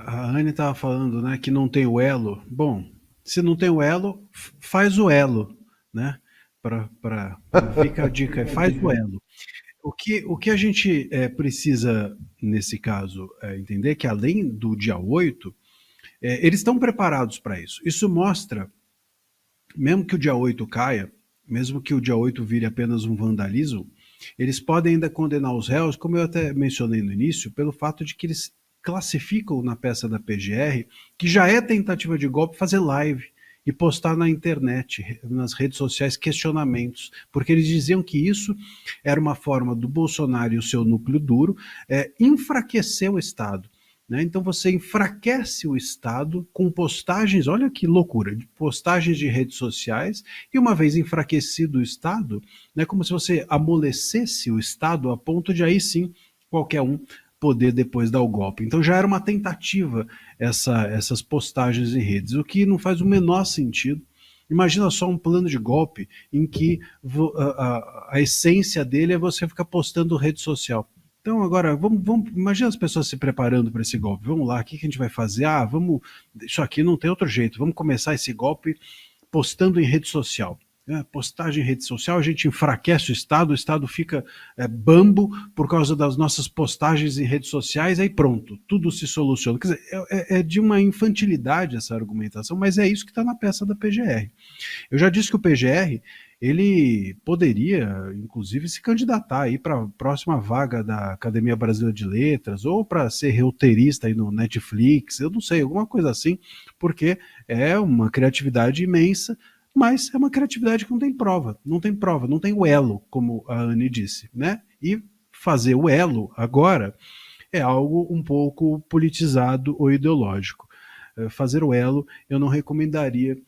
A Anny estava falando, né, que não tem o elo. Bom, Se não tem o elo, faz o elo, né? Fica a dica, faz o elo. O que a gente precisa, nesse caso, entender que além do dia 8, eles estão preparados para isso. Isso mostra, mesmo que o dia 8 caia, mesmo que o dia 8 vire apenas um vandalismo, eles podem ainda condenar os réus, como eu até mencionei no início, pelo fato de que eles classificam na peça da PGR que já é tentativa de golpe fazer live e postar na internet, nas redes sociais, questionamentos, porque eles diziam que isso era uma forma do Bolsonaro e o seu núcleo duro enfraquecer o Estado. Né? Então você enfraquece o Estado com postagens, olha que loucura, postagens de redes sociais, e uma vez enfraquecido o Estado, né, como se você amolecesse o Estado a ponto de aí sim qualquer um poder depois dar o golpe. Então já era uma tentativa essas postagens em redes, o que não faz o menor sentido. Imagina só um plano de golpe em que a essência dele é você ficar postando rede social. Então agora, imagina as pessoas se preparando para esse golpe. Vamos lá, o que a gente vai fazer? Isso aqui não tem outro jeito, vamos começar esse golpe postando em rede social. Postagem em rede social, a gente enfraquece o Estado fica bambo por causa das nossas postagens em redes sociais, aí pronto, tudo se soluciona. Quer dizer, é de uma infantilidade essa argumentação, mas é isso que está na peça da PGR. Eu já disse que o PGR, ele poderia, inclusive, se candidatar aí para a próxima vaga da Academia Brasileira de Letras, ou para ser roteirista aí no Netflix, eu não sei, alguma coisa assim, porque é uma criatividade imensa, mas é uma criatividade que não tem prova, não tem o elo, como a Anne disse, né? E fazer o elo agora é algo um pouco politizado ou ideológico. Fazer o elo eu não recomendaria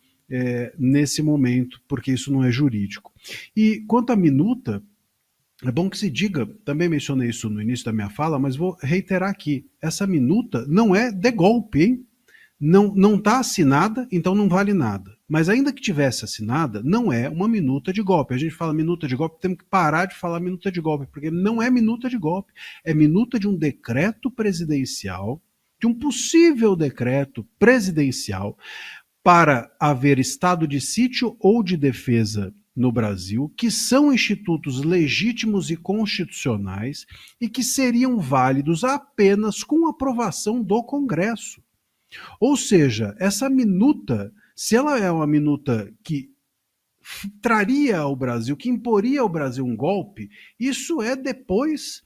nesse momento, porque isso não é jurídico. E quanto à minuta, é bom que se diga, também mencionei isso no início da minha fala, mas vou reiterar aqui, essa minuta não é de golpe, hein? Não está assinada, então não vale nada. Mas ainda que tivesse assinada, não é uma minuta de golpe. A gente fala minuta de golpe, temos que parar de falar minuta de golpe, porque não é minuta de golpe. É minuta de um decreto presidencial, de um possível decreto presidencial para haver estado de sítio ou de defesa no Brasil, que são institutos legítimos e constitucionais e que seriam válidos apenas com aprovação do Congresso. Ou seja, essa minuta, se ela é uma minuta que traria ao Brasil, que imporia ao Brasil um golpe, isso é depois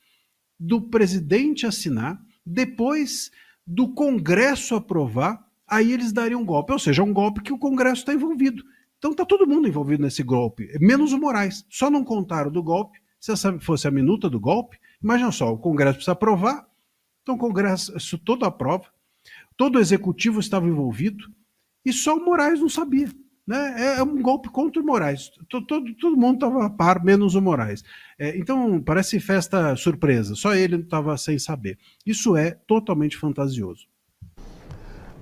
do presidente assinar, depois do Congresso aprovar, aí eles dariam um golpe. Ou seja, um golpe que o Congresso está envolvido. Então está todo mundo envolvido nesse golpe, menos o Moraes. Só não contaram do golpe, se essa fosse a minuta do golpe, imagina só, o Congresso precisa aprovar, então o Congresso isso todo aprova, todo o executivo estava envolvido e só o Moraes não sabia. Né? É um golpe contra o Moraes. Todo mundo estava a par, menos o Moraes. Então, parece festa surpresa. Só ele estava sem saber. Isso é totalmente fantasioso.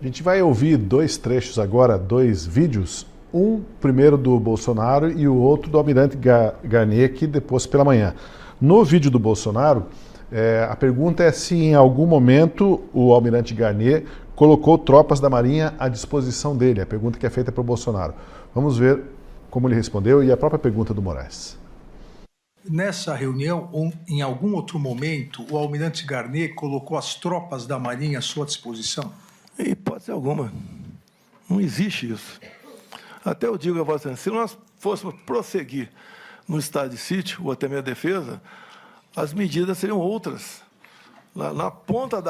A gente vai ouvir dois trechos agora, dois vídeos. Um primeiro do Bolsonaro e o outro do Almirante Garnier, que depois pela manhã. No vídeo do Bolsonaro, a pergunta é se em algum momento o Almirante Garnier colocou tropas da Marinha à disposição dele. A pergunta que é feita para o Bolsonaro. Vamos ver como ele respondeu e a própria pergunta do Moraes. Nessa reunião, ou em algum outro momento, o Almirante Garnier colocou as tropas da Marinha à sua disposição? Em hipótese alguma. Não existe isso. Até eu digo a você, se nós fôssemos prosseguir no estado de sítio, ou até mesmo defesa, as medidas seriam outras. Na ponta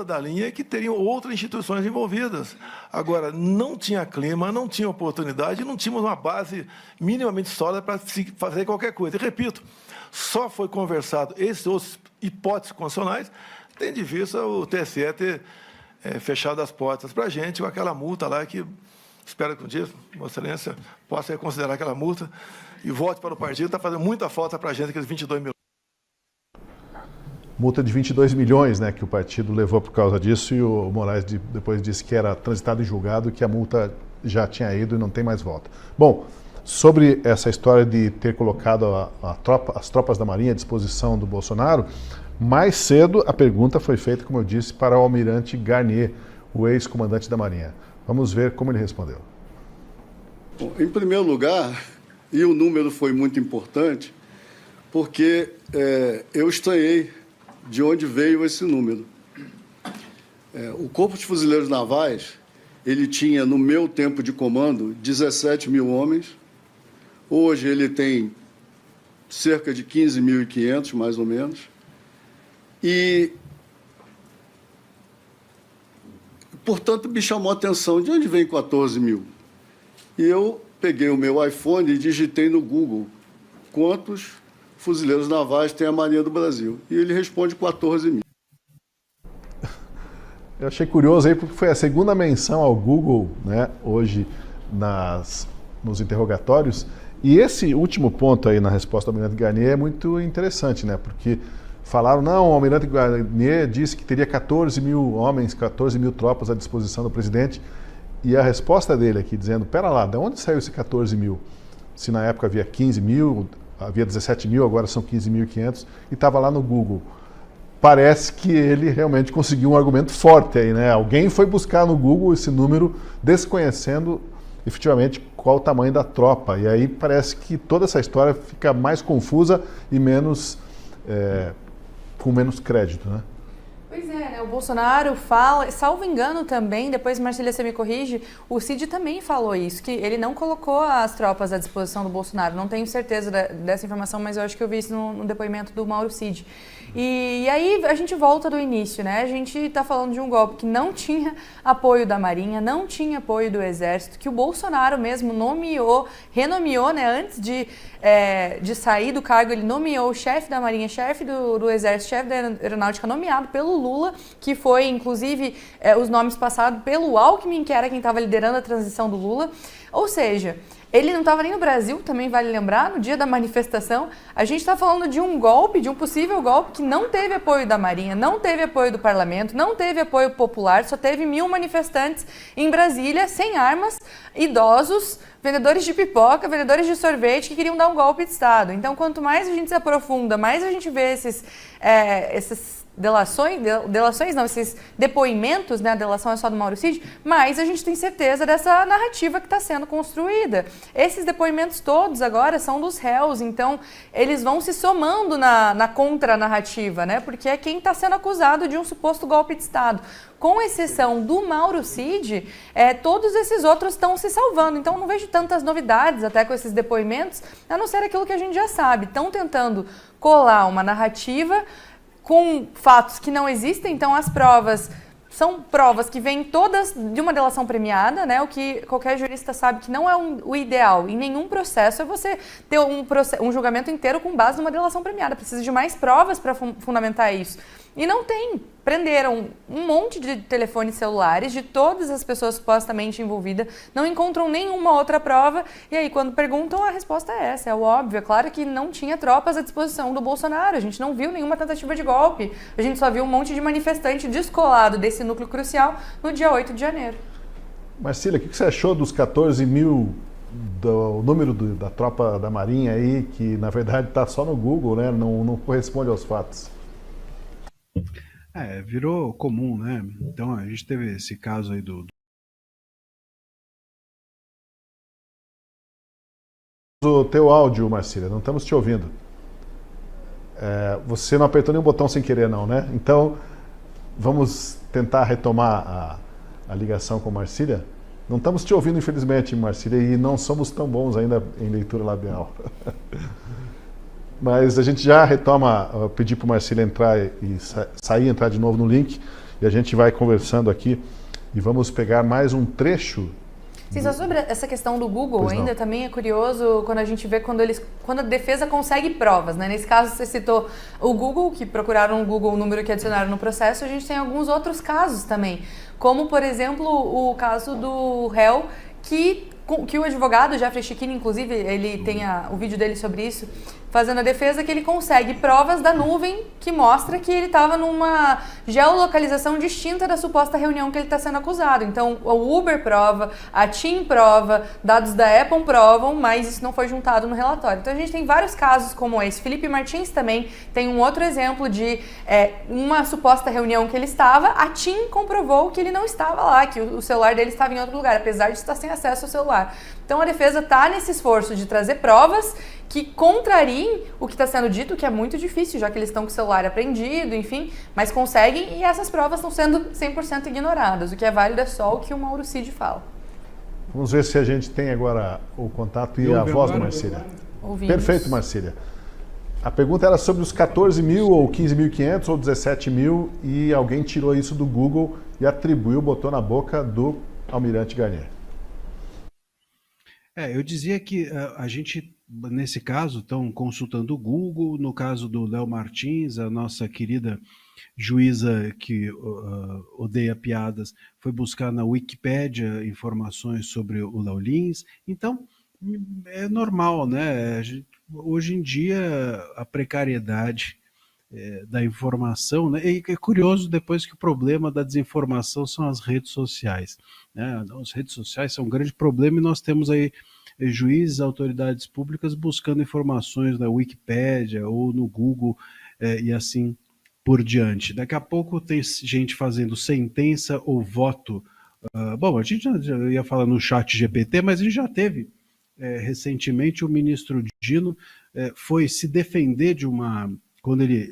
da linha é que teriam outras instituições envolvidas. Agora, não tinha clima, não tinha oportunidade, não tínhamos uma base minimamente sólida para fazer qualquer coisa. E, repito, só foi conversado esses outros hipóteses constitucionais, tendo de vista o TSE ter fechado as portas para a gente com aquela multa lá que espero que um dia, Vossa Excelência, possa reconsiderar aquela multa e volte para o partido. Está fazendo muita falta para a gente, aqueles 22 mil. Multa de 22 milhões, né, que o partido levou por causa disso, e o Moraes depois disse que era transitado em julgado, que a multa já tinha ido e não tem mais volta. Bom, sobre essa história de ter colocado as tropas da Marinha à disposição do Bolsonaro, mais cedo a pergunta foi feita, como eu disse, para o Almirante Garnier, o ex-comandante da Marinha. Vamos ver como ele respondeu. Bom, em primeiro lugar, e o número foi muito importante, porque eu estranhei de onde veio esse número. O Corpo de Fuzileiros Navais, ele tinha, no meu tempo de comando, 17 mil homens. Hoje ele tem cerca de 15.500, mais ou menos. E, portanto, me chamou a atenção, de onde vem 14 mil? E eu peguei o meu iPhone e digitei no Google quantos fuzileiros navais tem a Marinha do Brasil. E ele responde 14 mil. Eu achei curioso aí porque foi a segunda menção ao Google, né, hoje nos interrogatórios. E esse último ponto aí na resposta do Almirante Garnier é muito interessante, né? Porque falaram, não, o Almirante Garnier disse que teria 14 mil homens, 14 mil tropas à disposição do presidente. E a resposta dele aqui dizendo, pera lá, de onde saiu esse 14 mil? Se na época havia 15 mil, havia 17 mil, agora são 15.500, e estava lá no Google. Parece que ele realmente conseguiu um argumento forte aí, né? Alguém foi buscar no Google esse número, desconhecendo efetivamente qual o tamanho da tropa. E aí parece que toda essa história fica mais confusa e com menos crédito, né? Pois é, né? O Bolsonaro fala, salvo engano também, depois Marcília, você me corrige, o Cid também falou isso, que ele não colocou as tropas à disposição do Bolsonaro. Não tenho certeza dessa informação, mas eu acho que eu vi isso no depoimento do Mauro Cid. E aí a gente volta do início, né? A gente está falando de um golpe que não tinha apoio da Marinha, não tinha apoio do Exército, que o Bolsonaro mesmo renomeou, né? Antes de sair do cargo, ele nomeou o chefe da Marinha, chefe do Exército, chefe da Aeronáutica, nomeado pelo Lula, que foi, inclusive, os nomes passados pelo Alckmin, que era quem estava liderando a transição do Lula. Ou seja, ele não estava nem no Brasil, também vale lembrar, no dia da manifestação. A gente está falando de um golpe, de um possível golpe que não teve apoio da Marinha, não teve apoio do Parlamento, não teve apoio popular, só teve 1.000 manifestantes em Brasília, sem armas, idosos, vendedores de pipoca, vendedores de sorvete que queriam dar um golpe de Estado. Então, quanto mais a gente se aprofunda, mais a gente vê esses esses depoimentos, né, a delação é só do Mauro Cid, mas a gente tem certeza dessa narrativa que está sendo construída. Esses depoimentos todos agora são dos réus, então eles vão se somando na contranarrativa, né, porque é quem está sendo acusado de um suposto golpe de Estado. Com exceção do Mauro Cid, todos esses outros estão se salvando. Então, não vejo tantas novidades até com esses depoimentos, a não ser aquilo que a gente já sabe. Estão tentando colar uma narrativa com fatos que não existem, então as provas são provas que vêm todas de uma delação premiada, né? O que qualquer jurista sabe que não é o ideal. Em nenhum processo é você ter um julgamento inteiro com base numa delação premiada. Precisa de mais provas para fundamentar isso. E não tem. Prenderam um monte de telefones celulares de todas as pessoas supostamente envolvidas, não encontram nenhuma outra prova, e aí quando perguntam, a resposta é essa, é o óbvio. É claro que não tinha tropas à disposição do Bolsonaro, a gente não viu nenhuma tentativa de golpe, a gente só viu um monte de manifestante descolado desse núcleo crucial no dia 8 de janeiro. Marcília, o que você achou dos 14 mil, do número da tropa da Marinha aí, que na verdade está só no Google, né? Não corresponde aos fatos? Virou comum, né? Então a gente teve esse caso aí O teu áudio, Marcília, não estamos te ouvindo. Você não apertou nenhum botão sem querer, não, né? Então, vamos tentar retomar a ligação com Marcília. Não estamos te ouvindo, infelizmente, Marcília, e não somos tão bons ainda em leitura labial. Mas a gente já retoma, pedir para o Marcília entrar e entrar de novo no link, e a gente vai conversando aqui e vamos pegar mais um trecho. Sim, só sobre essa questão do Google ainda, também é curioso quando a gente vê quando a defesa consegue provas, né? Nesse caso você citou o Google, que procuraram o Google, o número que adicionaram no processo, a gente tem alguns outros casos também, como por exemplo o caso do réu que o advogado Jeffrey Chikine, inclusive, ele tem o vídeo dele sobre isso, fazendo a defesa que ele consegue provas da nuvem que mostra que ele estava numa geolocalização distinta da suposta reunião que ele está sendo acusado. Então, o Uber prova, a TIM prova, dados da Apple provam, mas isso não foi juntado no relatório. Então, a gente tem vários casos como esse. Felipe Martins também tem um outro exemplo de uma suposta reunião que ele estava, a TIM comprovou que ele não estava lá, que o celular dele estava em outro lugar, apesar de estar sem acesso ao celular. Então a defesa está nesse esforço de trazer provas que contrariem o que está sendo dito, que é muito difícil, já que eles estão com o celular apreendido, enfim, mas conseguem, e essas provas estão sendo 100% ignoradas. O que é válido é só o que o Mauro Cid fala. Vamos ver se a gente tem agora o contato e a voz da Marcília. Ouvimos. Perfeito, Marcília. A pergunta era sobre os 14 mil, ou 15.500, ou 17 mil, e alguém tirou isso do Google e atribuiu, botou na boca do Almirante Garnier. Eu dizia que a gente, nesse caso, estão consultando o Google, no caso do Léo Martins, a nossa querida juíza que odeia piadas, foi buscar na Wikipédia informações sobre o Léo Lins. Então, é normal, né? Hoje em dia, a precariedade da informação, né? E é curioso depois que o problema da desinformação são as redes sociais, né? As redes sociais são um grande problema e nós temos aí juízes, autoridades públicas buscando informações na Wikipédia ou no Google e assim por diante. Daqui a pouco tem gente fazendo sentença ou voto. Bom, a gente já ia falar no chat GPT, mas a gente já teve recentemente o ministro Dino foi se defender de uma...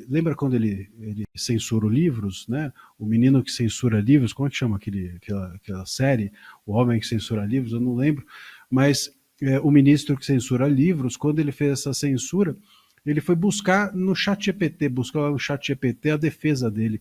Lembra quando ele censura livros, né? O menino que censura livros, como é que chama aquela série? O homem que censura livros, eu não lembro, mas o ministro que censura livros, quando ele fez essa censura, ele foi buscar no ChatGPT, buscou lá no ChatGPT a defesa dele.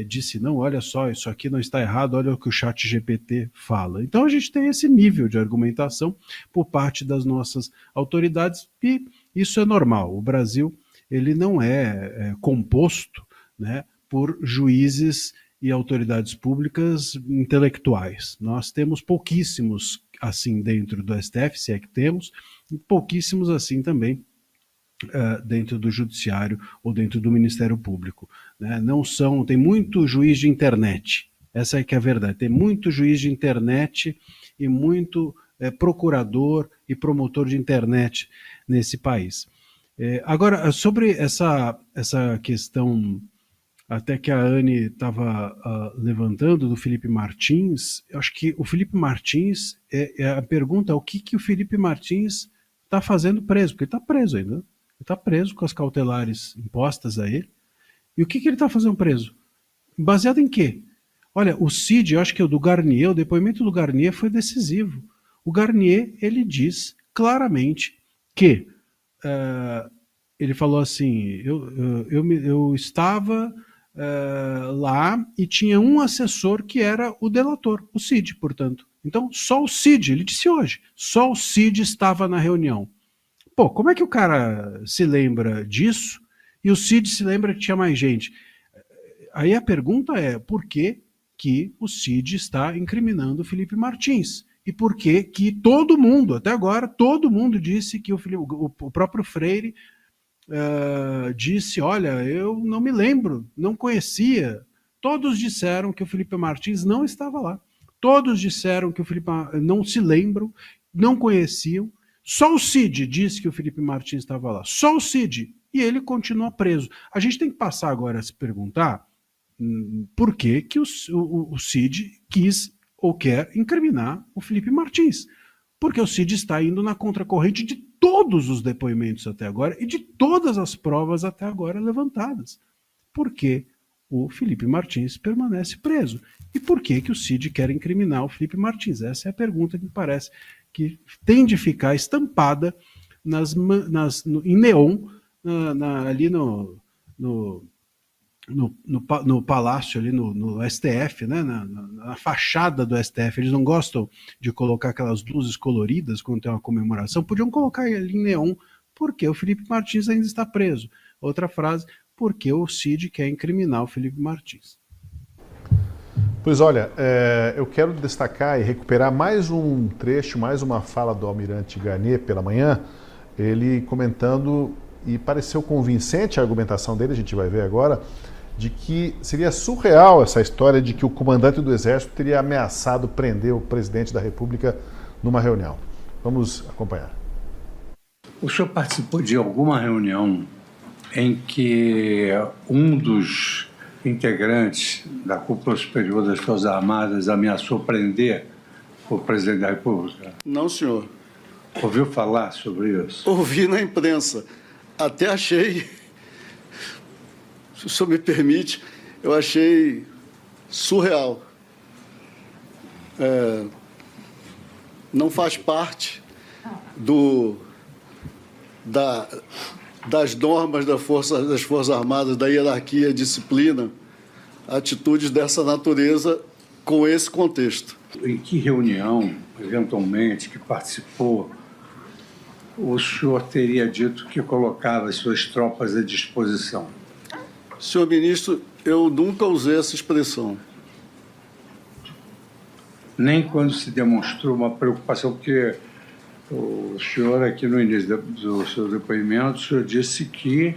Disse, não, olha só, isso aqui não está errado, olha o que o ChatGPT fala. Então a gente tem esse nível de argumentação por parte das nossas autoridades e isso é normal. O Brasil ele não é composto, né, por juízes e autoridades públicas intelectuais. Nós temos pouquíssimos assim dentro do STF, se é que temos, e pouquíssimos assim também dentro do judiciário ou dentro do Ministério Público, né? Tem muito juiz de internet, essa é que é a verdade, tem muito juiz de internet e muito procurador e promotor de internet nesse país. Agora, sobre essa questão até que a Anne estava levantando do Felipe Martins, eu acho que o Felipe Martins, a pergunta é o que o Felipe Martins está fazendo preso, porque ele está preso ainda, ele está preso com as cautelares impostas a ele, e o que ele está fazendo preso? Baseado em quê? Olha, o Cid, eu acho que o do Garnier, o depoimento do Garnier foi decisivo. O Garnier, ele diz claramente que ele falou assim, eu estava lá e tinha um assessor que era o delator, o Cid, portanto. Então, só o Cid, ele disse hoje, só o Cid estava na reunião. Pô, como é que o cara se lembra disso e o Cid se lembra que tinha mais gente? Aí a pergunta é, por que o Cid está incriminando o Felipe Martins? E por que todo mundo, até agora, todo mundo disse que o próprio Freire disse, olha, eu não me lembro, não conhecia. Todos disseram que o Felipe Martins não estava lá. Todos disseram que o Felipe não se lembram, não conheciam. Só o Cid disse que o Felipe Martins estava lá. Só o Cid. E ele continua preso. A gente tem que passar agora a se perguntar por que o Cid quis ou quer incriminar o Felipe Martins. Porque o Cid está indo na contracorrente de todos os depoimentos até agora e de todas as provas até agora levantadas. Por que o Felipe Martins permanece preso? E por que o Cid quer incriminar o Felipe Martins? Essa é a pergunta que me parece que tem de ficar estampada em neon ali no palácio, ali no STF, né? Na fachada do STF. Eles não gostam de colocar aquelas luzes coloridas quando tem uma comemoração, podiam colocar ali em neon, porque o Felipe Martins ainda está preso. Outra frase, porque o Cid quer incriminar o Felipe Martins. Pois olha, eu quero destacar e recuperar mais um trecho, mais uma fala do Almirante Garnier pela manhã, ele comentando e pareceu convincente a argumentação dele, a gente vai ver agora, de que seria surreal essa história de que o comandante do Exército teria ameaçado prender o presidente da República numa reunião. Vamos acompanhar. O senhor participou de alguma reunião em que um dos integrantes da Cúpula Superior das Forças Armadas ameaçou prender o presidente da República? Não, senhor. Ouviu falar sobre isso? Ouvi na imprensa. Até achei, se o senhor me permite, eu achei surreal. Não faz parte das normas das Forças Armadas, da hierarquia, disciplina, atitudes dessa natureza com esse contexto. Em que reunião, eventualmente, que participou, o senhor teria dito que colocava as suas tropas à disposição? Senhor ministro, eu nunca usei essa expressão. Nem quando se demonstrou uma preocupação, porque o senhor, aqui no início do seu depoimento, o senhor disse que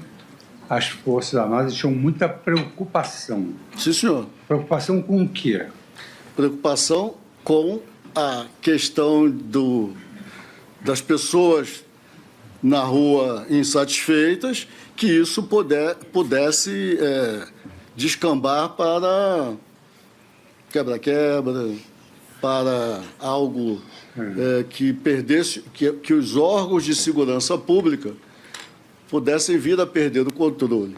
as Forças Armadas tinham muita preocupação. Sim, senhor. Preocupação com o quê? Preocupação com a questão das pessoas na rua insatisfeitas, que isso pudesse descambar para quebra-quebra, para algo que perdesse, que os órgãos de segurança pública pudessem vir a perder o controle,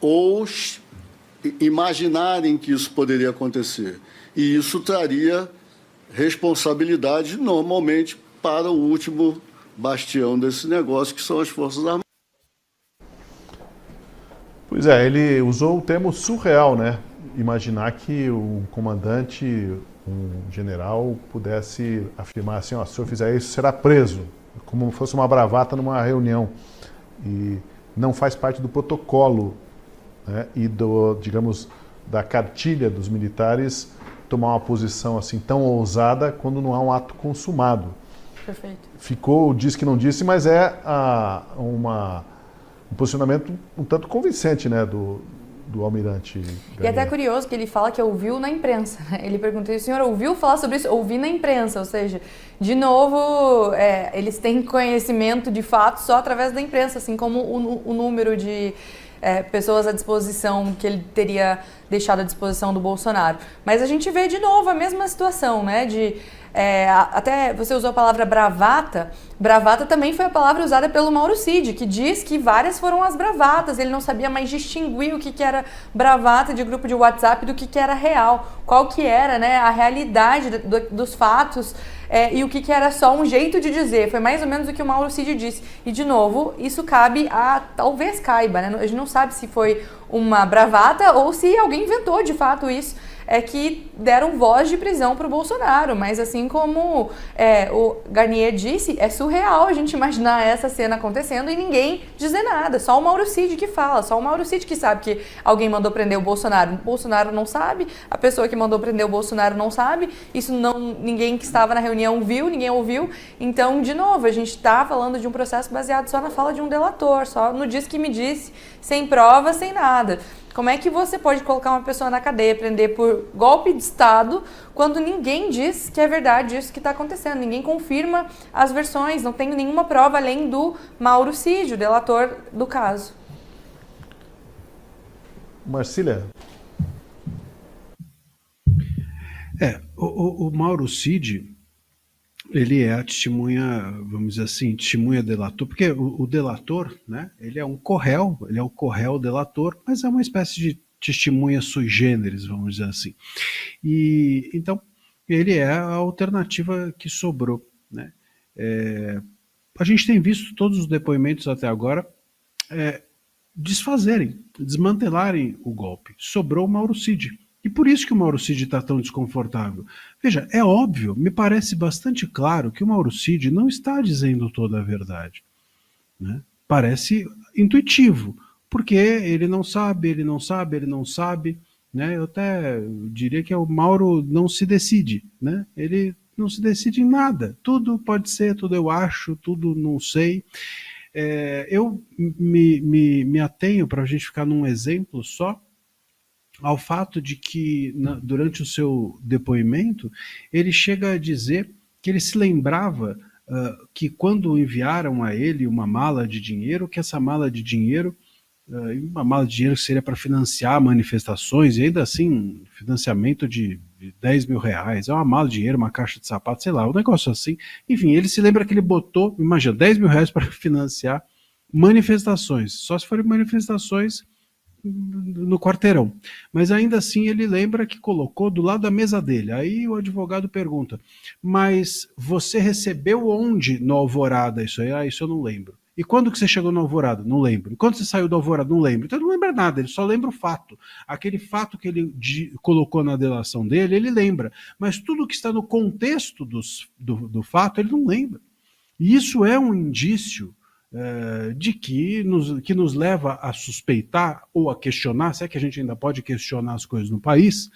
ou imaginarem que isso poderia acontecer. E isso traria responsabilidade, normalmente, para o último bastião desse negócio, que são as Forças Armadas. Pois é, ele usou o termo surreal, né? Imaginar que um comandante, um general, pudesse afirmar assim, ó, se eu fizer isso, será preso, como fosse uma bravata numa reunião. E não faz parte do protocolo, né? E digamos, da cartilha dos militares tomar uma posição assim tão ousada quando não há um ato consumado. Perfeito. Diz que não disse, mas um posicionamento um tanto convincente, né, do almirante E até é curioso que ele fala que ouviu na imprensa. Ele perguntou, o senhor ouviu falar sobre isso? Ouvi na imprensa, ou seja, de novo, eles têm conhecimento de fato só através da imprensa, assim como o número de pessoas à disposição que ele teria deixado à disposição do Bolsonaro. Mas a gente vê de novo a mesma situação, né, até você usou a palavra bravata. Bravata também foi a palavra usada pelo Mauro Cid, que diz que várias foram as bravatas. Ele não sabia mais distinguir o que era bravata de grupo de WhatsApp do que era real. Qual que era, né, a realidade dos fatos e o que era só um jeito de dizer. Foi mais ou menos o que o Mauro Cid disse. E, de novo, isso talvez caiba, né? A gente não sabe se foi uma bravata ou se alguém inventou de fato isso. Que deram voz de prisão para o Bolsonaro, mas assim como o Garnier disse, é surreal a gente imaginar essa cena acontecendo e ninguém dizer nada, só o Mauro Cid que fala, só o Mauro Cid que sabe que alguém mandou prender o Bolsonaro não sabe, a pessoa que mandou prender o Bolsonaro não sabe, ninguém que estava na reunião viu, ninguém ouviu, então, de novo, a gente está falando de um processo baseado só na fala de um delator, só no diz que me disse, sem prova, sem nada. Como é que você pode colocar uma pessoa na cadeia, prender por golpe de Estado, quando ninguém diz que é verdade isso que está acontecendo? Ninguém confirma as versões, não tem nenhuma prova além do Mauro Cid, o delator do caso. Marcília? O Mauro Cid, ele é a testemunha, vamos dizer assim, testemunha delator, porque o delator, né, ele é um corréu, ele é o corréu delator, mas é uma espécie de testemunha sui generis, vamos dizer assim. E então, ele é a alternativa que sobrou, né? A gente tem visto todos os depoimentos até agora desmantelarem o golpe. Sobrou o Mauro Cid. E por isso que o Mauro Cid está tão desconfortável. Veja, é óbvio, me parece bastante claro que o Mauro Cid não está dizendo toda a verdade, né? Parece intuitivo, porque ele não sabe, né? Eu até diria que o Mauro não se decide, né? Ele não se decide em nada. Tudo pode ser, tudo eu acho, tudo não sei. Eu me atenho, para a gente ficar num exemplo só, ao fato de que, durante o seu depoimento, ele chega a dizer que ele se lembrava que quando enviaram a ele uma mala de dinheiro, que essa mala de dinheiro, uma mala de dinheiro que seria para financiar manifestações, e ainda assim, financiamento de 10 mil reais, é uma mala de dinheiro, uma caixa de sapato, sei lá, um negócio assim. Enfim, ele se lembra que ele botou, imagina, 10 mil reais para financiar manifestações, só se forem manifestações no quarteirão. Mas ainda assim ele lembra que colocou do lado da mesa dele. Aí o advogado pergunta, mas você recebeu onde no Alvorada isso aí? Isso eu não lembro. E quando que você chegou no Alvorada? Não lembro. E quando você saiu do Alvorada? Não lembro. Então ele não lembra nada, ele só lembra o fato. Aquele fato que ele colocou na delação dele, ele lembra. Mas tudo que está no contexto do fato, ele não lembra. E isso é um indício de que nos leva a suspeitar ou a questionar, se é que a gente ainda pode questionar as coisas no país,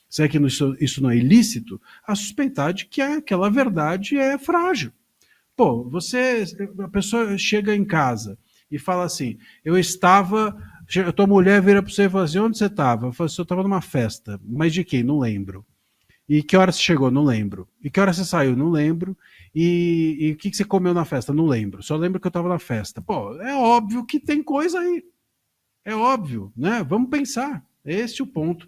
se é que isso não é ilícito, a suspeitar de que aquela verdade é frágil. Pô, a pessoa chega em casa e fala assim, a tua mulher vira para você e fala assim, onde você estava? Eu falo assim, eu estava numa festa, mas de quem? Não lembro. E que hora você chegou? Não lembro. E que hora você saiu? Não lembro. E o que você comeu na festa? Não lembro. Só lembro que eu estava na festa. Pô, é óbvio que tem coisa aí. É óbvio, né? Vamos pensar. Esse é o ponto.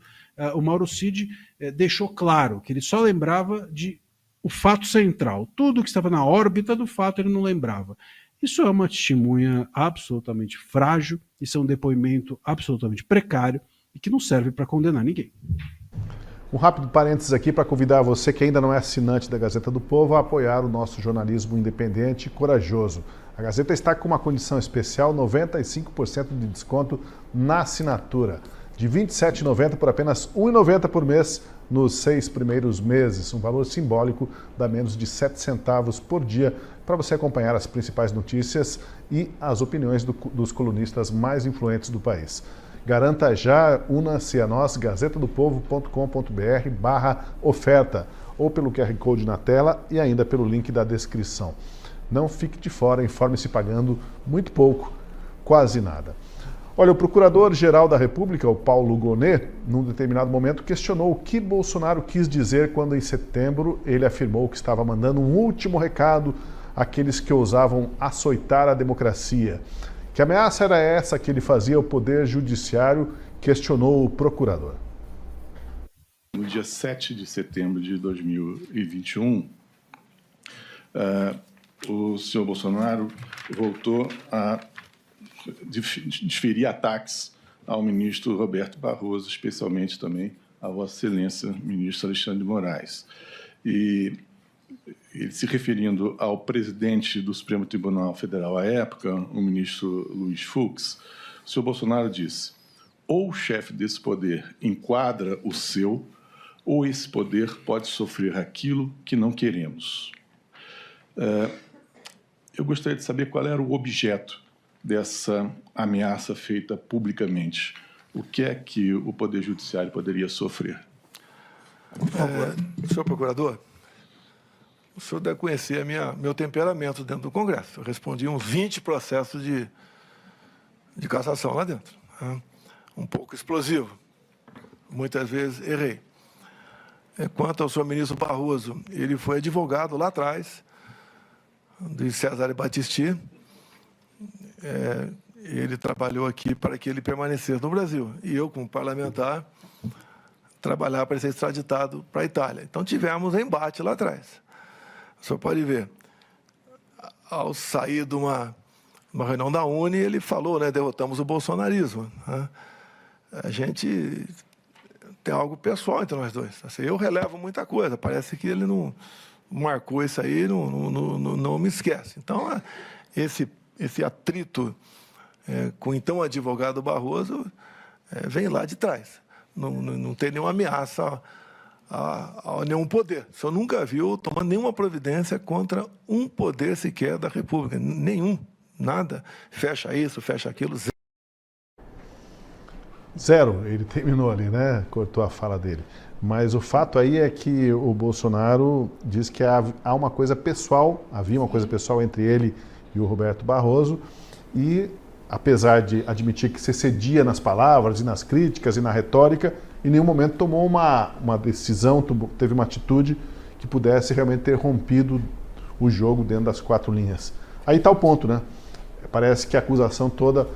O Mauro Cid deixou claro que ele só lembrava o fato central. Tudo que estava na órbita do fato ele não lembrava. Isso é uma testemunha absolutamente frágil, isso é um depoimento absolutamente precário e que não serve para condenar ninguém. Um rápido parênteses aqui para convidar você que ainda não é assinante da Gazeta do Povo a apoiar o nosso jornalismo independente e corajoso. A Gazeta está com uma condição especial, 95% de desconto na assinatura. De R$ 27,90 por apenas R$ 1,90 por mês nos 6 primeiros meses. Um valor simbólico, dá menos de 7 centavos por dia para você acompanhar as principais notícias e as opiniões dos colunistas mais influentes do país. Garanta já, una-se a nós, gazetadopovo.com.br/oferta ou pelo QR Code na tela e ainda pelo link da descrição. Não fique de fora, informe-se pagando muito pouco, quase nada. Olha, o Procurador-Geral da República, o Paulo Gonet, num determinado momento questionou o que Bolsonaro quis dizer quando em setembro ele afirmou que estava mandando um último recado àqueles que ousavam açoitar a democracia. Que ameaça era essa que ele fazia ao Poder Judiciário, questionou o procurador. No dia 7 de setembro de 2021, o senhor Bolsonaro voltou a desferir ataques ao ministro Roberto Barroso, especialmente também a Vossa Excelência, ministro Alexandre de Moraes. E ele se referindo ao presidente do Supremo Tribunal Federal à época, o ministro Luiz Fux, o senhor Bolsonaro disse: ou o chefe desse poder enquadra o seu, ou esse poder pode sofrer aquilo que não queremos. Eu gostaria de saber qual era o objeto dessa ameaça feita publicamente. O que é que o Poder Judiciário poderia sofrer? Senhor procurador, o senhor deve conhecer meu temperamento dentro do Congresso. Eu respondi uns 20 processos de cassação lá dentro. Né? Um pouco explosivo. Muitas vezes errei. Quanto ao senhor ministro Barroso, ele foi advogado lá atrás, de Cesare Battisti. Ele trabalhou aqui para que ele permanecesse no Brasil. E eu, como parlamentar, trabalhava para ser extraditado para a Itália. Então, tivemos um embate lá atrás. O senhor pode ver, ao sair de uma reunião da UNE, ele falou, né, derrotamos o bolsonarismo. Né? A gente tem algo pessoal entre nós dois. Assim, eu relevo muita coisa, parece que ele não marcou isso aí, não me esquece. Então, esse atrito com o então advogado Barroso vem lá de trás. Não tem nenhuma ameaça a nenhum poder. O senhor nunca viu tomando nenhuma providência contra um poder sequer da República. Nenhum. Nada. Fecha isso, fecha aquilo. Zero. Ele terminou ali, né? Cortou a fala dele. Mas o fato aí é que o Bolsonaro diz que há uma coisa pessoal, havia uma coisa pessoal entre ele e o Roberto Barroso, e apesar de admitir que se excedia nas palavras e nas críticas e na retórica, em nenhum momento tomou uma decisão, teve uma atitude que pudesse realmente ter rompido o jogo dentro das 4 linhas. Aí está o ponto, né? Parece que a acusação toda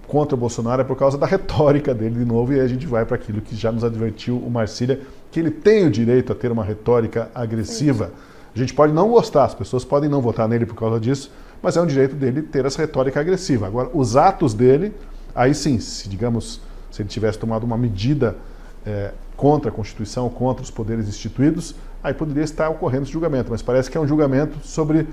contra o Bolsonaro é por causa da retórica dele de novo, e aí a gente vai para aquilo que já nos advertiu o Marcília, que ele tem o direito a ter uma retórica agressiva. A gente pode não gostar, as pessoas podem não votar nele por causa disso, mas é um direito dele ter essa retórica agressiva. Agora, os atos dele, aí sim, se ele tivesse tomado uma medida contra a Constituição, contra os poderes instituídos, aí poderia estar ocorrendo esse julgamento, mas parece que é um julgamento sobre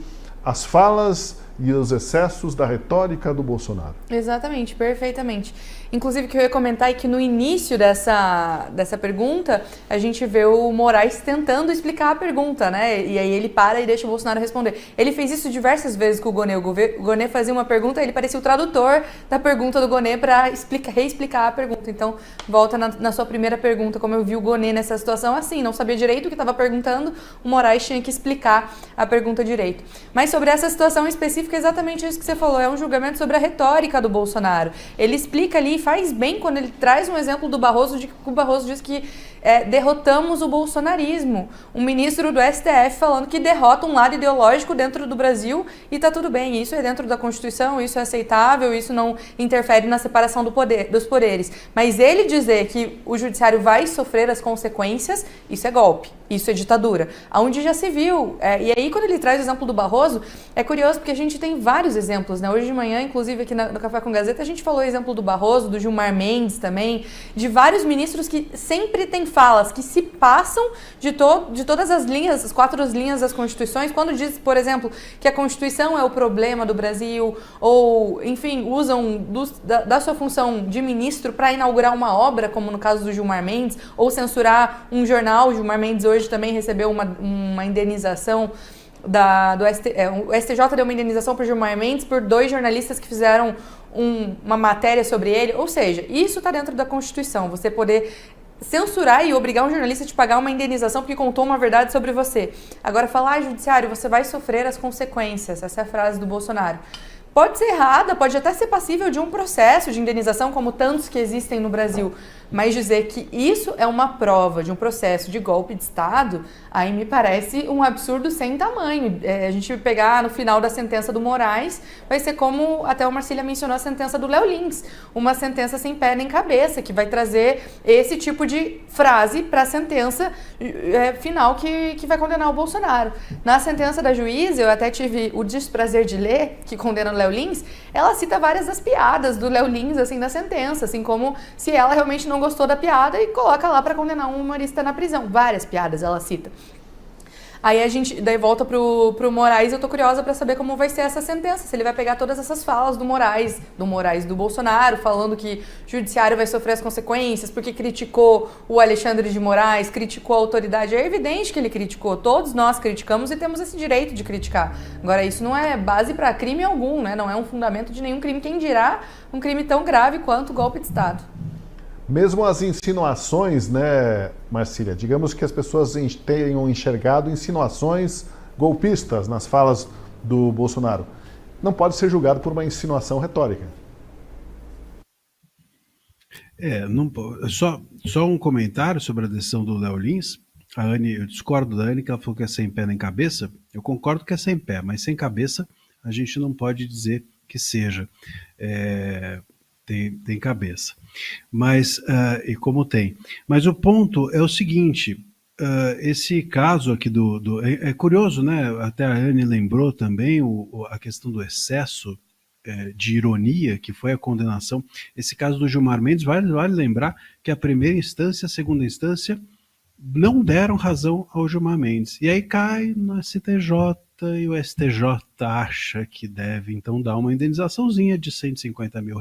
as falas e os excessos da retórica do Bolsonaro. Exatamente, perfeitamente. Inclusive, o que eu ia comentar é que no início dessa pergunta, a gente vê o Moraes tentando explicar a pergunta, né? E aí ele para e deixa o Bolsonaro responder. Ele fez isso diversas vezes com o Gonê. O Gonê fazia uma pergunta, ele parecia o tradutor da pergunta do Gonê para reexplicar a pergunta. Então, volta na sua primeira pergunta, como eu vi o Gonê nessa situação, assim, não sabia direito o que estava perguntando, o Moraes tinha que explicar a pergunta direito. Mas sobre essa situação específica, é exatamente isso que você falou, é um julgamento sobre a retórica do Bolsonaro. Ele explica ali, faz bem quando ele traz um exemplo do Barroso, de que o Barroso diz que derrotamos o bolsonarismo. Um ministro do STF falando que derrota um lado ideológico dentro do Brasil e tá tudo bem, isso é dentro da Constituição, isso é aceitável, isso não interfere na separação dos poderes. Mas ele dizer que o judiciário vai sofrer as consequências, isso é golpe, isso é ditadura. Onde já se viu. E aí, quando ele traz o exemplo do Barroso, é curioso porque a gente tem vários exemplos, né? Hoje de manhã, inclusive aqui no Café com Gazeta, a gente falou o exemplo do Barroso, do Gilmar Mendes também, de vários ministros que sempre têm falas que se passam de todas as linhas, as 4 linhas das Constituições, quando diz, por exemplo, que a Constituição é o problema do Brasil, ou, enfim, usam da sua função de ministro para inaugurar uma obra, como no caso do Gilmar Mendes, ou censurar um jornal. O Gilmar Mendes hoje também recebeu uma indenização o STJ deu uma indenização para o Gilmar Mendes por 2 jornalistas que fizeram uma matéria sobre ele. Ou seja, isso está dentro da Constituição, você poder censurar e obrigar um jornalista a te pagar uma indenização porque contou uma verdade sobre você. Agora, falar, judiciário, você vai sofrer as consequências, essa é a frase do Bolsonaro. Pode ser errada, pode até ser passível de um processo de indenização, como tantos que existem no Brasil, mas dizer que isso é uma prova de um processo de golpe de Estado, aí me parece um absurdo sem tamanho. A gente pegar no final da sentença do Moraes, vai ser como até o Marcília mencionou a sentença do Léo Lins, uma sentença sem pé nem cabeça, que vai trazer esse tipo de frase para a sentença final que vai condenar o Bolsonaro. Na sentença da juíza, eu até tive o desprazer de ler, que condena o Léo Lins, ela cita várias das piadas do Léo Lins, assim, na sentença, assim, como se ela realmente não gostou da piada e coloca lá para condenar um humorista na prisão. Várias piadas ela cita. Aí a gente daí volta pro Moraes, eu tô curiosa para saber como vai ser essa sentença, se ele vai pegar todas essas falas do Bolsonaro, falando que o judiciário vai sofrer as consequências, porque criticou o Alexandre de Moraes, criticou a autoridade. É evidente que ele criticou, todos nós criticamos e temos esse direito de criticar. Agora, isso não é base para crime algum, né? Não é um fundamento de nenhum crime, quem dirá um crime tão grave quanto o golpe de Estado. Mesmo as insinuações, né, Marcília? Digamos que as pessoas tenham enxergado insinuações golpistas nas falas do Bolsonaro. Não pode ser julgado por uma insinuação retórica. Não, só um comentário sobre a decisão do Léo Lins. A Anne, eu discordo da Anne, que ela falou que é sem pé nem cabeça. Eu concordo que é sem pé, mas sem cabeça a gente não pode dizer que seja. Tem cabeça. Mas, e como tem. Mas o ponto é o seguinte, esse caso aqui é curioso, né? Até a Anne lembrou também a questão do excesso de ironia, que foi a condenação. Esse caso do Gilmar Mendes, vale lembrar que a primeira instância, a segunda instância, não deram razão ao Gilmar Mendes. E aí cai no STJ, e o STJ acha que deve, então, dar uma indenizaçãozinha de R$150 mil.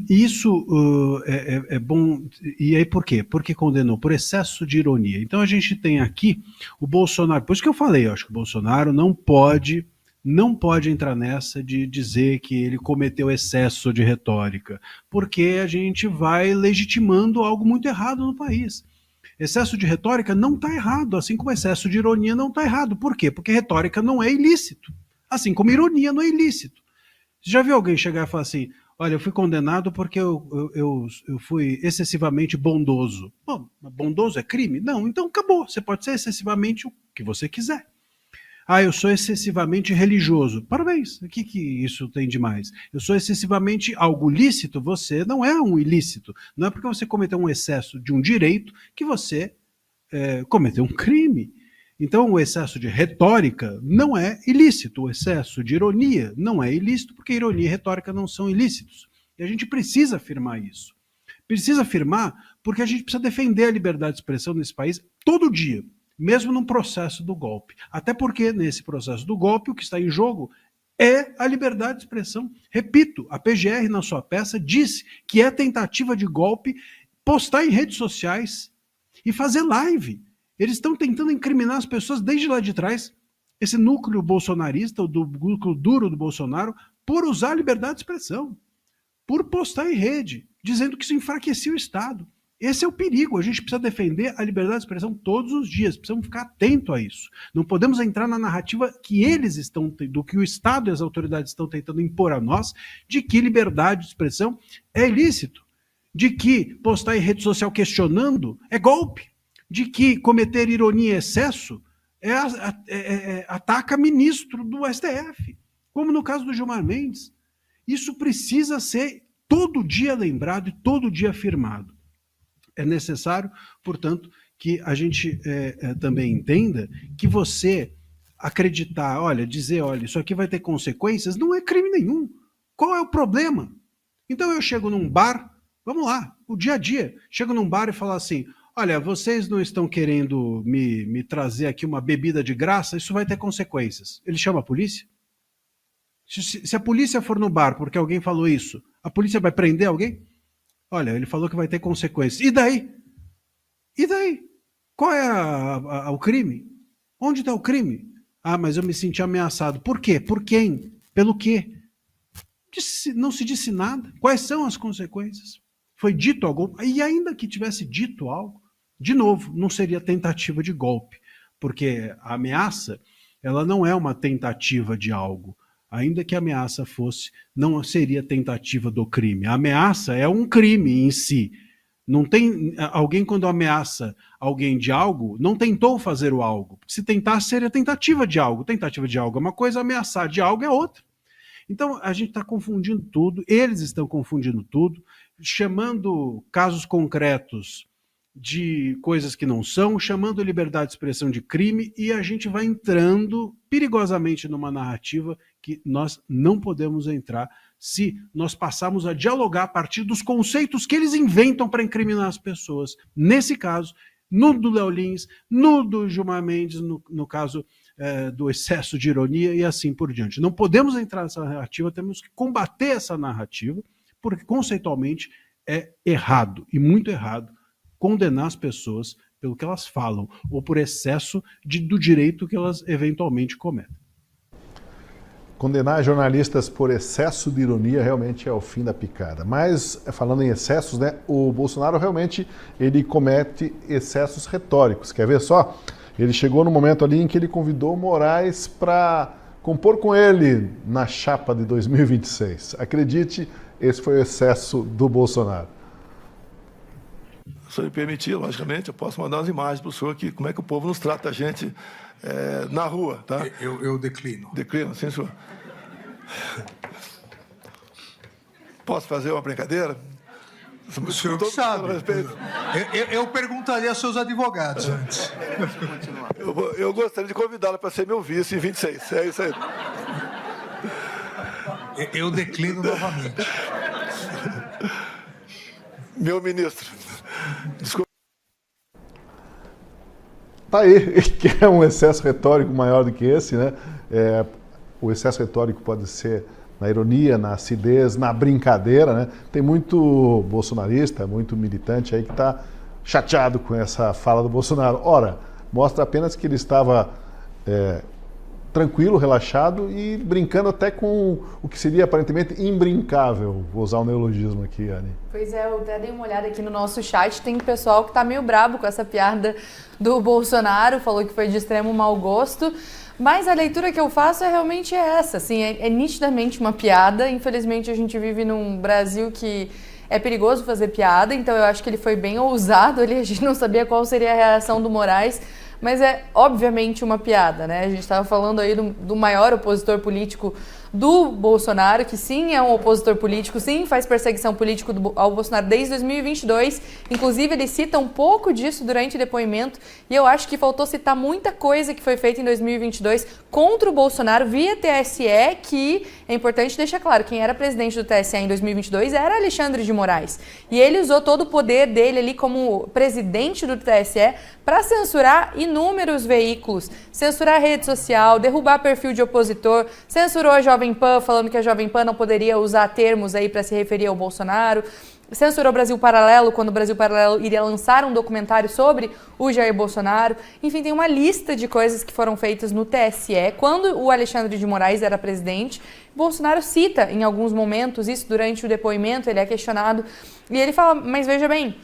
Isso é bom. E aí por quê? Porque condenou por excesso de ironia. Então a gente tem aqui o Bolsonaro, por isso que eu falei, eu acho que o Bolsonaro não pode entrar nessa de dizer que ele cometeu excesso de retórica, porque a gente vai legitimando algo muito errado no país. Excesso de retórica não está errado, assim como excesso de ironia não está errado. Por quê? Porque retórica não é ilícito. Assim como ironia não é ilícito. Você já viu alguém chegar e falar assim, olha, eu fui condenado porque eu fui excessivamente bondoso. Bom, bondoso é crime? Não, então acabou. Você pode ser excessivamente o que você quiser. Ah, eu sou excessivamente religioso. Parabéns, o que isso tem de mais? Eu sou excessivamente algo lícito, você não é um ilícito. Não é porque você cometeu um excesso de um direito que você cometeu um crime. Então, o excesso de retórica não é ilícito, o excesso de ironia não é ilícito, porque ironia e retórica não são ilícitos. E a gente precisa afirmar isso. Precisa afirmar porque a gente precisa defender a liberdade de expressão nesse país todo dia, mesmo num processo do golpe. Até porque, nesse processo do golpe, o que está em jogo é a liberdade de expressão. Repito, a PGR, na sua peça, disse que é tentativa de golpe postar em redes sociais e fazer live. Eles estão tentando incriminar as pessoas desde lá de trás, esse núcleo bolsonarista, o núcleo duro do Bolsonaro, por usar a liberdade de expressão, por postar em rede, dizendo que isso enfraquecia o Estado. Esse é o perigo, a gente precisa defender a liberdade de expressão todos os dias, precisamos ficar atento a isso. Não podemos entrar na narrativa que eles estão, do que o Estado e as autoridades estão tentando impor a nós, de que liberdade de expressão é ilícito, de que postar em rede social questionando é golpe, de que cometer ironia em excesso ataca ministro do STF, como no caso do Gilmar Mendes. Isso precisa ser todo dia lembrado e todo dia afirmado. É necessário, portanto, que a gente também entenda que você acreditar, dizer, isso aqui vai ter consequências, não é crime nenhum. Qual é o problema? Então eu chego num bar, vamos lá, o dia a dia, chego num bar e falo assim, olha, vocês não estão querendo me trazer aqui uma bebida de graça, isso vai ter consequências. Ele chama a polícia? Se a polícia for no bar porque alguém falou isso, a polícia vai prender alguém? Olha, ele falou que vai ter consequências. E daí? E daí? Qual é o crime? Onde está o crime? Ah, mas eu me senti ameaçado. Por quê? Por quem? Pelo quê? Não se disse nada. Quais são as consequências? Foi dito algo? E ainda que tivesse dito algo, de novo, não seria tentativa de golpe, porque a ameaça, ela não é uma tentativa de algo. Ainda que a ameaça fosse, não seria tentativa do crime. A ameaça é um crime em si. Não tem alguém, quando ameaça alguém de algo, não tentou fazer o algo. Se tentasse, seria tentativa de algo. Tentativa de algo é uma coisa, ameaçar de algo é outra. Então, a gente está confundindo tudo, eles estão confundindo tudo, chamando casos concretos de coisas que não são, chamando liberdade de expressão de crime, e a gente vai entrando perigosamente numa narrativa que nós não podemos entrar se nós passarmos a dialogar a partir dos conceitos que eles inventam para incriminar as pessoas. Nesse caso, no do Léo Lins, no do Gilmar Mendes, no caso do excesso de ironia e assim por diante. Não podemos entrar nessa narrativa, temos que combater essa narrativa, porque conceitualmente é errado, e muito errado, condenar as pessoas pelo que elas falam, ou por excesso do direito que elas eventualmente cometem. Condenar jornalistas por excesso de ironia realmente é o fim da picada. Mas, falando em excessos, né, o Bolsonaro realmente ele comete excessos retóricos. Quer ver só? Ele chegou no momento ali em que ele convidou o Moraes para compor com ele na chapa de 2026. Acredite, esse foi o excesso do Bolsonaro. Se me permitir, logicamente, eu posso mandar umas imagens para o senhor aqui, como é que o povo nos trata a gente na rua, tá? Eu declino. Declino, sim, senhor. Posso fazer uma brincadeira? O senhor que sabe. Eu perguntaria aos seus advogados antes. Eu gostaria de convidá-la para ser meu vice em 26. É isso aí. Eu declino novamente. Meu ministro. Desculpa. Tá aí, que é um excesso retórico maior do que esse, né? O excesso retórico pode ser na ironia, na acidez, na brincadeira, né? Tem muito bolsonarista, muito militante aí que está chateado com essa fala do Bolsonaro. Ora, mostra apenas que ele estava tranquilo, relaxado e brincando até com o que seria aparentemente imbrincável. Vou usar um neologismo aqui, Anny. Pois é, eu até dei uma olhada aqui no nosso chat, tem pessoal que tá meio brabo com essa piada do Bolsonaro, falou que foi de extremo mau gosto, Mas a leitura que eu faço é realmente essa, assim, é nitidamente uma piada. Infelizmente a gente vive num Brasil que é perigoso fazer piada, então eu acho que ele foi bem ousado ali, a gente não sabia qual seria a reação do Moraes, mas é obviamente uma piada, né? A gente estava falando aí do maior opositor político do Bolsonaro, que sim é um opositor político, sim faz perseguição política ao Bolsonaro desde 2022, inclusive ele cita um pouco disso durante o depoimento, e eu acho que faltou citar muita coisa que foi feita em 2022 contra o Bolsonaro via TSE, que é importante deixar claro, quem era presidente do TSE em 2022 era Alexandre de Moraes, e ele usou todo o poder dele ali como presidente do TSE para censurar inúmeros veículos, censurar a rede social, derrubar perfil de opositor, censurou a Jovem Pan, falando que a Jovem Pan não poderia usar termos aí para se referir ao Bolsonaro, censurou o Brasil Paralelo, quando o Brasil Paralelo iria lançar um documentário sobre o Jair Bolsonaro. Enfim, tem uma lista de coisas que foram feitas no TSE quando o Alexandre de Moraes era presidente. Bolsonaro cita em alguns momentos isso durante o depoimento, ele é questionado e ele fala, mas veja bem,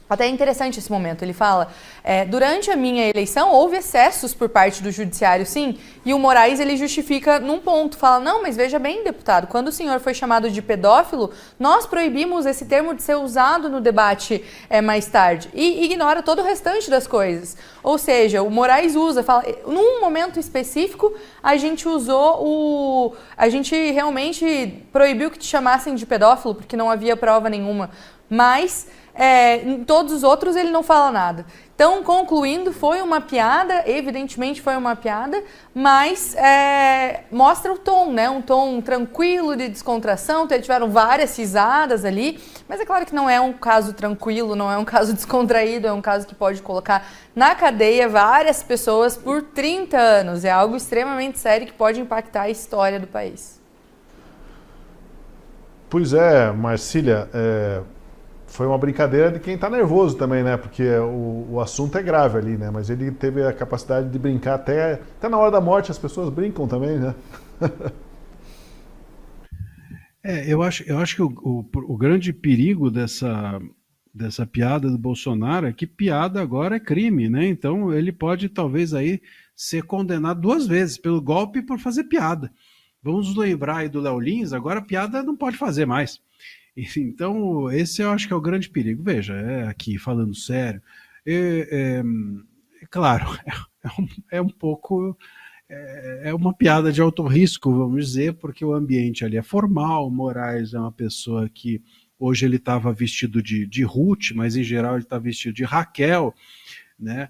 até é interessante esse momento, ele fala, durante a minha eleição houve excessos por parte do judiciário, sim, e o Moraes ele justifica num ponto, fala, não, mas veja bem, deputado, quando o senhor foi chamado de pedófilo, nós proibimos esse termo de ser usado no debate mais tarde, e ignora todo o restante das coisas, ou seja, o Moraes usa, fala, num momento específico, a gente realmente proibiu que te chamassem de pedófilo, porque não havia prova nenhuma, mas em todos os outros ele não fala nada. Então, concluindo, foi uma piada, evidentemente foi uma piada, mas mostra o tom, né? Um tom tranquilo de descontração, tiveram várias risadas ali, mas é claro que não é um caso tranquilo, não é um caso descontraído, é um caso que pode colocar na cadeia várias pessoas por 30 anos. É algo extremamente sério que pode impactar a história do país. Pois é, Marcília, foi uma brincadeira de quem está nervoso também, né? Porque o assunto é grave ali, né? Mas ele teve a capacidade de brincar até na hora da morte, as pessoas brincam também, né? Eu acho que o grande perigo dessa piada do Bolsonaro é que piada agora é crime, né? Então ele pode talvez aí ser condenado 2 vezes, pelo golpe e por fazer piada. Vamos lembrar aí do Léo Lins, agora piada não pode fazer mais. Então, esse eu acho que é o grande perigo. Veja, aqui falando sério, claro, é um pouco, é uma piada de alto risco, vamos dizer, porque o ambiente ali é formal, o Moraes é uma pessoa que hoje ele estava vestido de Ruth, mas em geral ele está vestido de Raquel, né?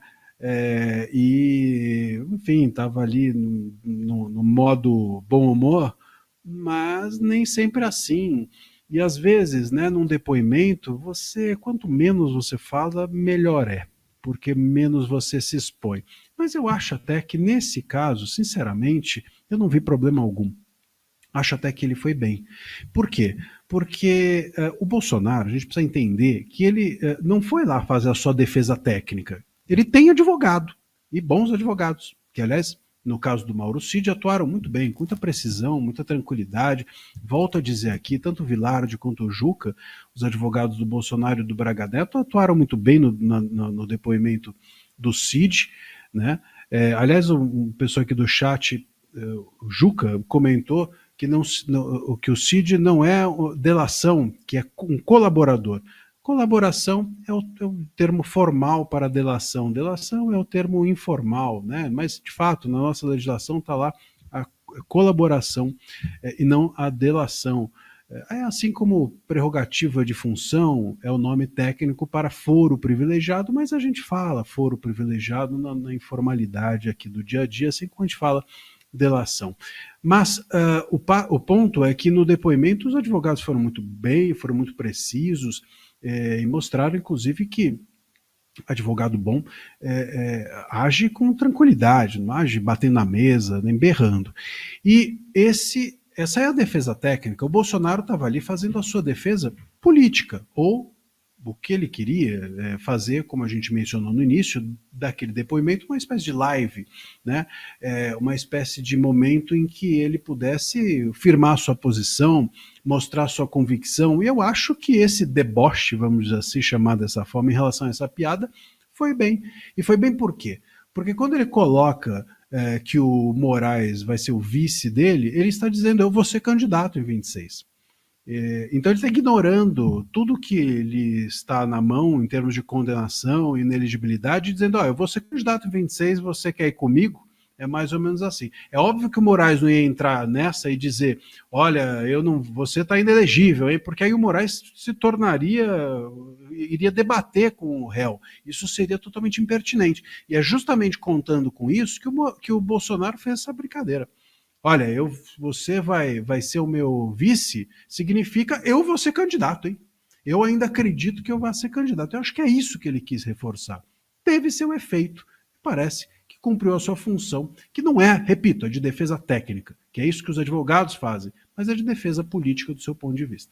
E, enfim, estava ali no modo bom humor, mas nem sempre assim. E às vezes, né, num depoimento, quanto menos você fala, melhor é, porque menos você se expõe. Mas eu acho até que nesse caso, sinceramente, eu não vi problema algum. Acho até que ele foi bem. Por quê? Porque o Bolsonaro, a gente precisa entender que ele não foi lá fazer a sua defesa técnica. Ele tem advogado, e bons advogados, que aliás, no caso do Mauro Cid, atuaram muito bem, com muita precisão, muita tranquilidade. Volto a dizer aqui, tanto o Vilardi quanto o Juca, os advogados do Bolsonaro e do Braga Neto, atuaram muito bem no depoimento do Cid, né? Aliás, uma pessoa aqui do chat, o Juca, comentou que o Cid não é delação, que é um colaborador. Colaboração é o termo formal para delação. Delação é o termo informal, né? Mas, de fato, na nossa legislação está lá a colaboração e não a delação. Assim como prerrogativa de função é o nome técnico para foro privilegiado, mas a gente fala foro privilegiado na informalidade aqui do dia a dia, assim como a gente fala delação. Mas o ponto é que no depoimento os advogados foram muito bem, foram muito precisos, e mostraram, inclusive, que advogado bom age com tranquilidade, não age batendo na mesa, nem berrando. E essa é a defesa técnica. O Bolsonaro estava ali fazendo a sua defesa política, ou o que ele queria fazer, como a gente mencionou no início daquele depoimento, uma espécie de live, né? Uma espécie de momento em que ele pudesse firmar sua posição, mostrar sua convicção, e eu acho que esse deboche, vamos assim chamar dessa forma, em relação a essa piada, foi bem. E foi bem por quê? Porque quando ele coloca que o Moraes vai ser o vice dele, ele está dizendo, eu vou ser candidato em 26. Então ele está ignorando tudo que ele está na mão em termos de condenação e ineligibilidade, dizendo, eu vou ser candidato em 26, você quer ir comigo? É mais ou menos assim. É óbvio que o Moraes não ia entrar nessa e dizer, olha, você está inelegível, hein? Porque aí o Moraes iria debater com o réu. Isso seria totalmente impertinente. E é justamente contando com isso que o Bolsonaro fez essa brincadeira. Olha, você vai ser o meu vice, significa eu vou ser candidato, hein? Eu ainda acredito que eu vou ser candidato. Eu acho que é isso que ele quis reforçar. Teve seu efeito. Parece que cumpriu a sua função, que não é, repito, é de defesa técnica, que é isso que os advogados fazem, mas é de defesa política do seu ponto de vista.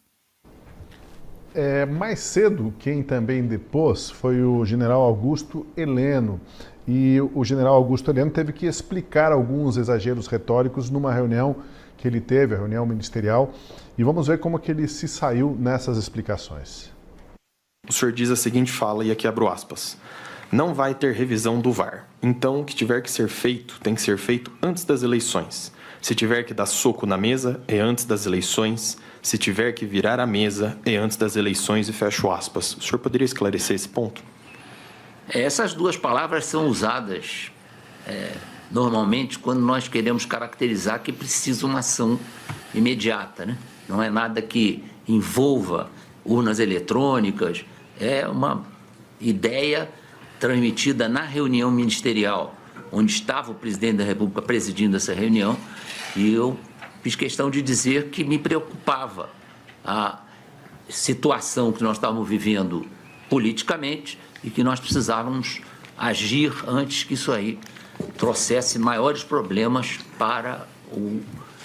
Mais cedo, quem também depôs foi o general Augusto Heleno. E o general Augusto Heleno teve que explicar alguns exageros retóricos numa reunião que ele teve, a reunião ministerial, e vamos ver como que ele se saiu nessas explicações. O senhor diz a seguinte fala, e aqui abro aspas, não vai ter revisão do VAR, então o que tiver que ser feito, tem que ser feito antes das eleições. Se tiver que dar soco na mesa, é antes das eleições. Se tiver que virar a mesa, é antes das eleições, e fecho aspas. O senhor poderia esclarecer esse ponto? Essas duas palavras são usadas normalmente quando nós queremos caracterizar que precisa uma ação imediata, né? Não é nada que envolva urnas eletrônicas, é uma ideia transmitida na reunião ministerial, onde estava o presidente da República presidindo essa reunião, e eu fiz questão de dizer que me preocupava a situação que nós estávamos vivendo politicamente e que nós precisávamos agir antes que isso aí trouxesse maiores problemas para o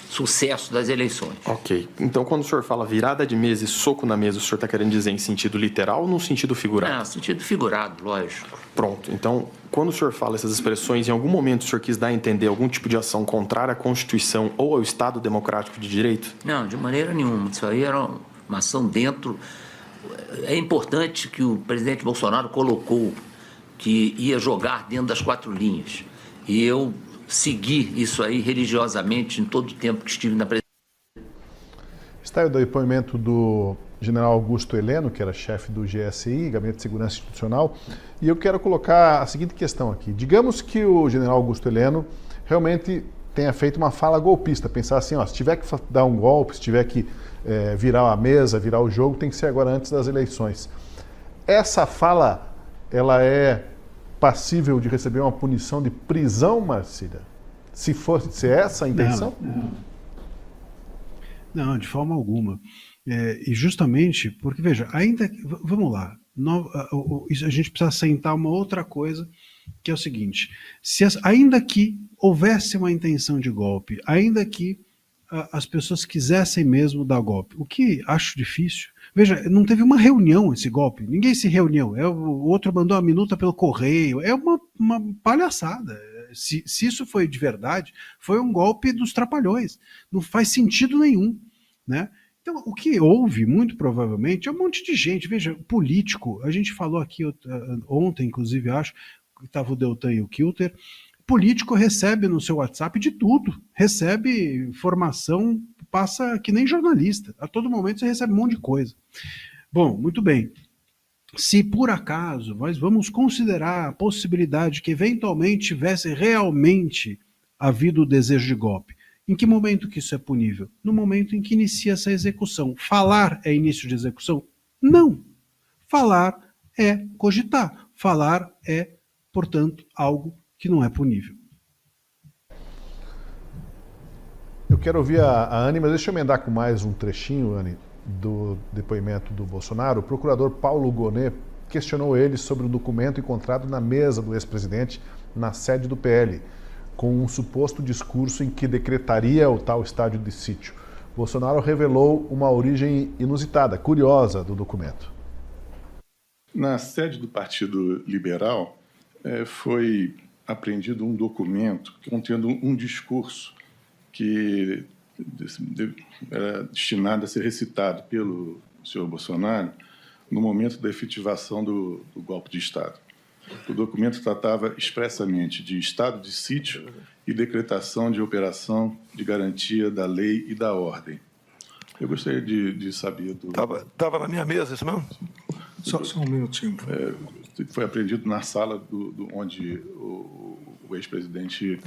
sucesso das eleições. Ok. Então, quando o senhor fala virada de mesa e soco na mesa, o senhor está querendo dizer em sentido literal ou no sentido figurado? Não, sentido figurado, lógico. Pronto. Então, quando o senhor fala essas expressões, em algum momento o senhor quis dar a entender algum tipo de ação contrária à Constituição ou ao Estado Democrático de Direito? Não, de maneira nenhuma. Isso aí era uma ação dentro... É importante que o presidente Bolsonaro colocou que ia jogar dentro das 4 linhas. E eu segui isso aí religiosamente em todo o tempo que estive na presidência. Está aí o depoimento do general Augusto Heleno, que era chefe do GSI, Gabinete de Segurança Institucional, e eu quero colocar a seguinte questão aqui. Digamos que o general Augusto Heleno realmente tenha feito uma fala golpista, pensar assim, se tiver que dar um golpe, se tiver que virar a mesa, virar o jogo, tem que ser agora antes das eleições. Essa fala, ela é passível de receber uma punição de prisão, Marcília? Se fosse essa a intenção? Não, de forma alguma. E justamente porque, veja, ainda... Vamos lá. A gente precisa assentar uma outra coisa, que é o seguinte. Ainda que houvesse uma intenção de golpe, ainda que as pessoas quisessem mesmo dar golpe, o que acho difícil. Veja, não teve uma reunião esse golpe, ninguém se reuniu, o outro mandou a minuta pelo correio, é uma palhaçada. Se isso foi de verdade, foi um golpe dos trapalhões, não faz sentido nenhum, né? Então, o que houve, muito provavelmente, é um monte de gente. Veja, político, a gente falou aqui ontem, inclusive, acho, que estava o Deltan e o Kilter, político recebe no seu WhatsApp de tudo, recebe informação, passa que nem jornalista, a todo momento você recebe um monte de coisa. Bom, muito bem. Se por acaso nós vamos considerar a possibilidade que eventualmente tivesse realmente havido o desejo de golpe, em que momento que isso é punível? No momento em que inicia essa execução. Falar é início de execução? Não. Falar é cogitar. Falar é, portanto, algo que não é punível. Eu quero ouvir a Anne, mas deixa eu emendar com mais um trechinho, Anne, do depoimento do Bolsonaro. O procurador Paulo Gonet questionou ele sobre o documento encontrado na mesa do ex-presidente na sede do PL, com um suposto discurso em que decretaria o tal estádio de sítio. Bolsonaro revelou uma origem inusitada, curiosa do documento. Na sede do Partido Liberal foi apreendido um documento contendo um discurso que era destinado a ser recitado pelo senhor Bolsonaro no momento da efetivação do golpe de Estado. O documento tratava expressamente de estado de sítio e decretação de operação de garantia da lei e da ordem. Eu gostaria de saber... Estava na minha mesa, isso mesmo? Só um minutinho. Foi apreendido na sala onde o ex-presidente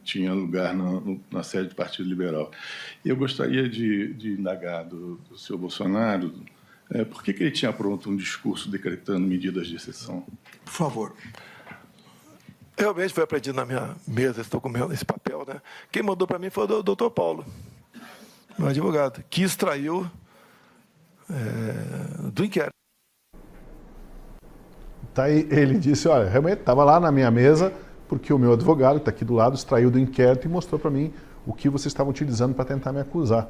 tinha lugar na sede do Partido Liberal. E eu gostaria de indagar do senhor Bolsonaro por que ele tinha pronto um discurso decretando medidas de exceção. Por favor. Realmente foi apreendido na minha mesa esse documento, esse papel, né? Quem mandou para mim foi o doutor Paulo, meu advogado, que extraiu do inquérito. Tá aí, ele disse, olha, realmente estava lá na minha mesa, porque o meu advogado, que está aqui do lado, extraiu do inquérito e mostrou para mim o que vocês estavam utilizando para tentar me acusar.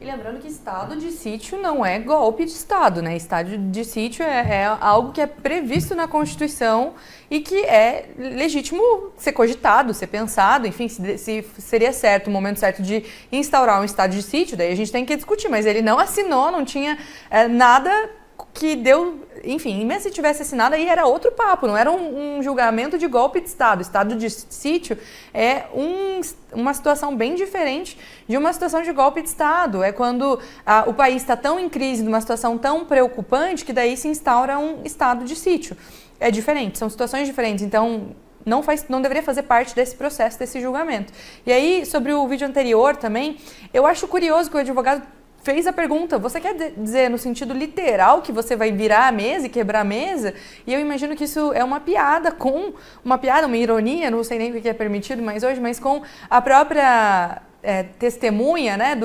E lembrando que estado de sítio não é golpe de Estado, né? Estado de sítio é algo que é previsto na Constituição e que é legítimo ser cogitado, ser pensado, enfim, se seria certo, o momento certo de instaurar um estado de sítio, daí a gente tem que discutir, mas ele não assinou, não tinha nada que deu, enfim, mesmo se tivesse assinado, aí era outro papo, não era um julgamento de golpe de Estado. Estado de sítio é uma situação bem diferente de uma situação de golpe de Estado. É quando o país está tão em crise, numa situação tão preocupante, que daí se instaura um estado de sítio. É diferente, são situações diferentes, então não deveria fazer parte desse processo, desse julgamento. E aí, sobre o vídeo anterior também, eu acho curioso que o advogado fez a pergunta, você quer dizer no sentido literal que você vai virar a mesa e quebrar a mesa? E eu imagino que isso é uma piada, uma ironia, não sei nem o que é permitido mais hoje, mas com a própria testemunha, né,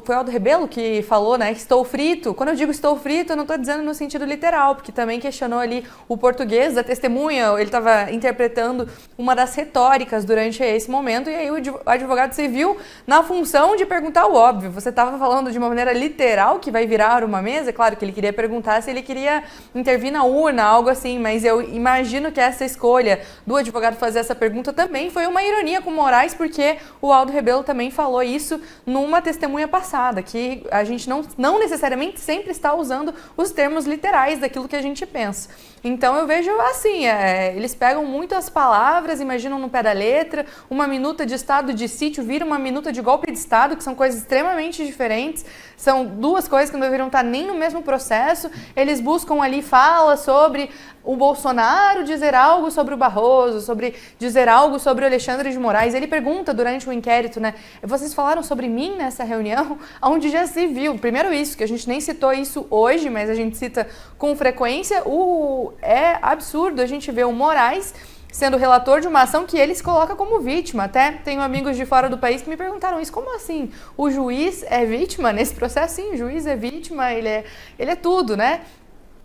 foi Aldo Rebelo que falou, né, que estou frito. Quando eu digo estou frito, eu não estou dizendo no sentido literal, porque também questionou ali o português da testemunha, ele estava interpretando uma das retóricas durante esse momento, e aí o advogado se viu na função de perguntar o óbvio. Você estava falando de uma maneira literal que vai virar uma mesa? Claro que ele queria perguntar se ele queria intervir na urna, algo assim, mas eu imagino que essa escolha do advogado fazer essa pergunta também foi uma ironia com Moraes, porque o Aldo Rebelo também falou isso numa testemunha passada, que a gente não necessariamente sempre está usando os termos literais daquilo que a gente pensa. Então eu vejo assim, eles pegam muito as palavras, imaginam no pé da letra, uma minuta de estado de sítio vira uma minuta de golpe de Estado, que são coisas extremamente diferentes, são duas coisas que não deveriam estar nem no mesmo processo. Eles buscam ali fala sobre o Bolsonaro dizer algo sobre o Barroso, dizer algo sobre o Alexandre de Moraes. Ele pergunta durante o inquérito, né, vocês falaram sobre mim nessa reunião? Onde já se viu, primeiro isso, que a gente nem citou isso hoje, mas a gente cita com frequência, é absurdo a gente ver o Moraes sendo relator de uma ação que ele se coloca como vítima. Até tenho amigos de fora do país que me perguntaram isso, como assim? O juiz é vítima nesse processo? Sim, o juiz é vítima, ele é tudo, né?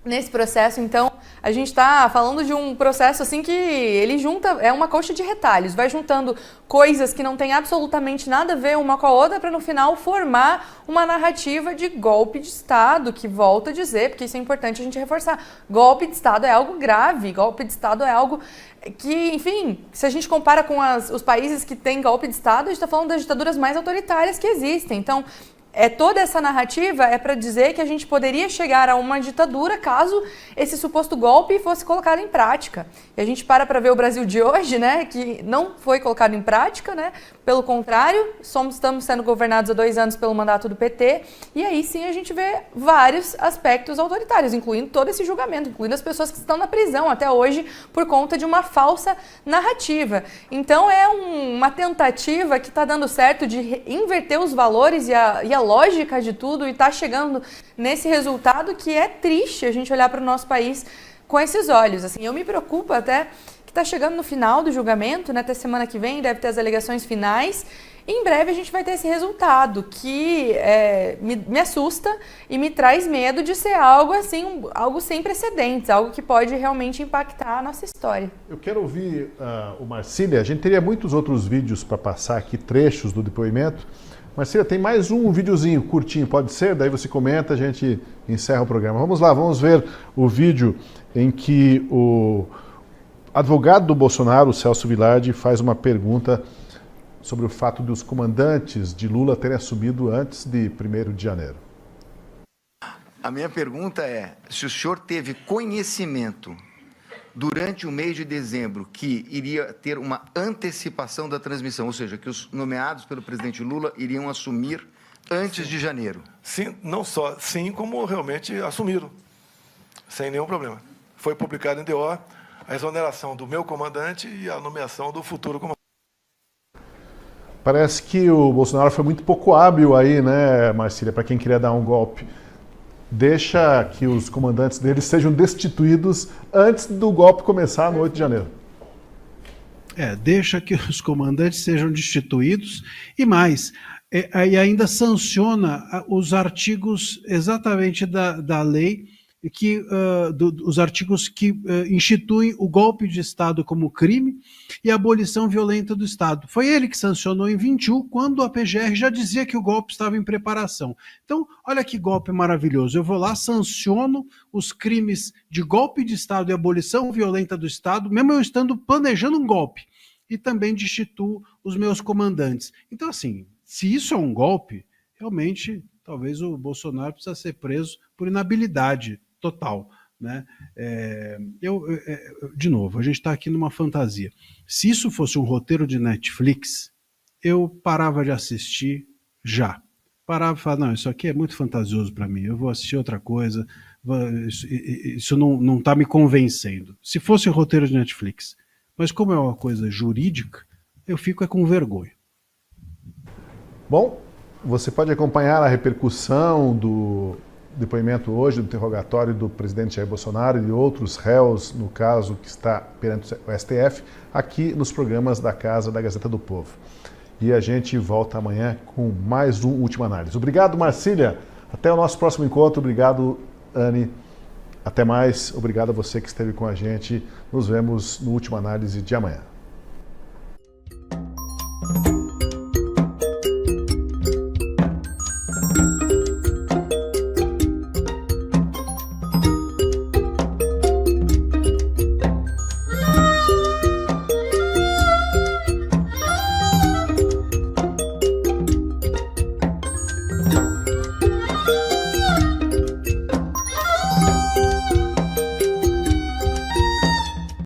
Nesse processo, então, a gente está falando de um processo assim que ele é uma coxa de retalhos, vai juntando coisas que não tem absolutamente nada a ver uma com a outra para no final formar uma narrativa de golpe de Estado, que volto a dizer, porque isso é importante a gente reforçar, golpe de Estado é algo grave, golpe de Estado é algo que, enfim, se a gente compara com os países que têm golpe de Estado, a gente está falando das ditaduras mais autoritárias que existem, então toda essa narrativa é para dizer que a gente poderia chegar a uma ditadura caso esse suposto golpe fosse colocado em prática. E a gente para ver o Brasil de hoje, né, que não foi colocado em prática, né, pelo contrário, estamos sendo governados há 2 anos pelo mandato do PT, e aí sim a gente vê vários aspectos autoritários, incluindo todo esse julgamento, incluindo as pessoas que estão na prisão até hoje por conta de uma falsa narrativa. Então é uma tentativa que está dando certo de inverter os valores e a lógica de tudo e está chegando nesse resultado que é triste a gente olhar para o nosso país com esses olhos. Assim, eu me preocupo até que está chegando no final do julgamento, né, até semana que vem deve ter as alegações finais. Em breve a gente vai ter esse resultado que me assusta e me traz medo de ser algo assim, algo sem precedentes, algo que pode realmente impactar a nossa história. Eu quero ouvir o Marcília. A gente teria muitos outros vídeos para passar aqui, trechos do depoimento. Marcília, tem mais um videozinho curtinho, pode ser? Daí você comenta, a gente encerra o programa. Vamos lá, vamos ver o vídeo em que o advogado do Bolsonaro, o Celso Vilardi, faz uma pergunta sobre o fato dos comandantes de Lula terem assumido antes de 1º de janeiro. A minha pergunta é se o senhor teve conhecimento durante o mês de dezembro, que iria ter uma antecipação da transmissão, ou seja, que os nomeados pelo presidente Lula iriam assumir antes de janeiro. Sim, não só sim, como realmente assumiram, sem nenhum problema. Foi publicado em DO a exoneração do meu comandante e a nomeação do futuro comandante. Parece que o Bolsonaro foi muito pouco hábil aí, né, Marcília, para quem queria dar um golpe. Deixa que os comandantes deles sejam destituídos antes do golpe começar no 8 de janeiro. Deixa que os comandantes sejam destituídos e mais, e ainda sanciona os artigos exatamente da lei, os artigos que instituem o golpe de Estado como crime e a abolição violenta do Estado. Foi ele que sancionou em 21, quando a PGR já dizia que o golpe estava em preparação. Então, olha que golpe maravilhoso. Eu vou lá, sanciono os crimes de golpe de Estado e abolição violenta do Estado, mesmo eu estando planejando um golpe, e também destituo os meus comandantes. Então, assim, se isso é um golpe, realmente, talvez o Bolsonaro precisa ser preso por inabilidade total, né? De novo, a gente está aqui numa fantasia. Se isso fosse um roteiro de Netflix, eu parava de assistir já. Parava e falava, não, isso aqui é muito fantasioso para mim, eu vou assistir outra coisa, isso não está me convencendo. Se fosse um roteiro de Netflix, mas como é uma coisa jurídica, eu fico com vergonha. Bom, você pode acompanhar a repercussão do depoimento hoje, do interrogatório do presidente Jair Bolsonaro e de outros réus, no caso que está perante o STF, aqui nos programas da Casa da Gazeta do Povo. E a gente volta amanhã com mais um Última Análise. Obrigado, Marcília. Até o nosso próximo encontro. Obrigado, Anne. Até mais. Obrigado a você que esteve com a gente. Nos vemos no Última Análise de amanhã.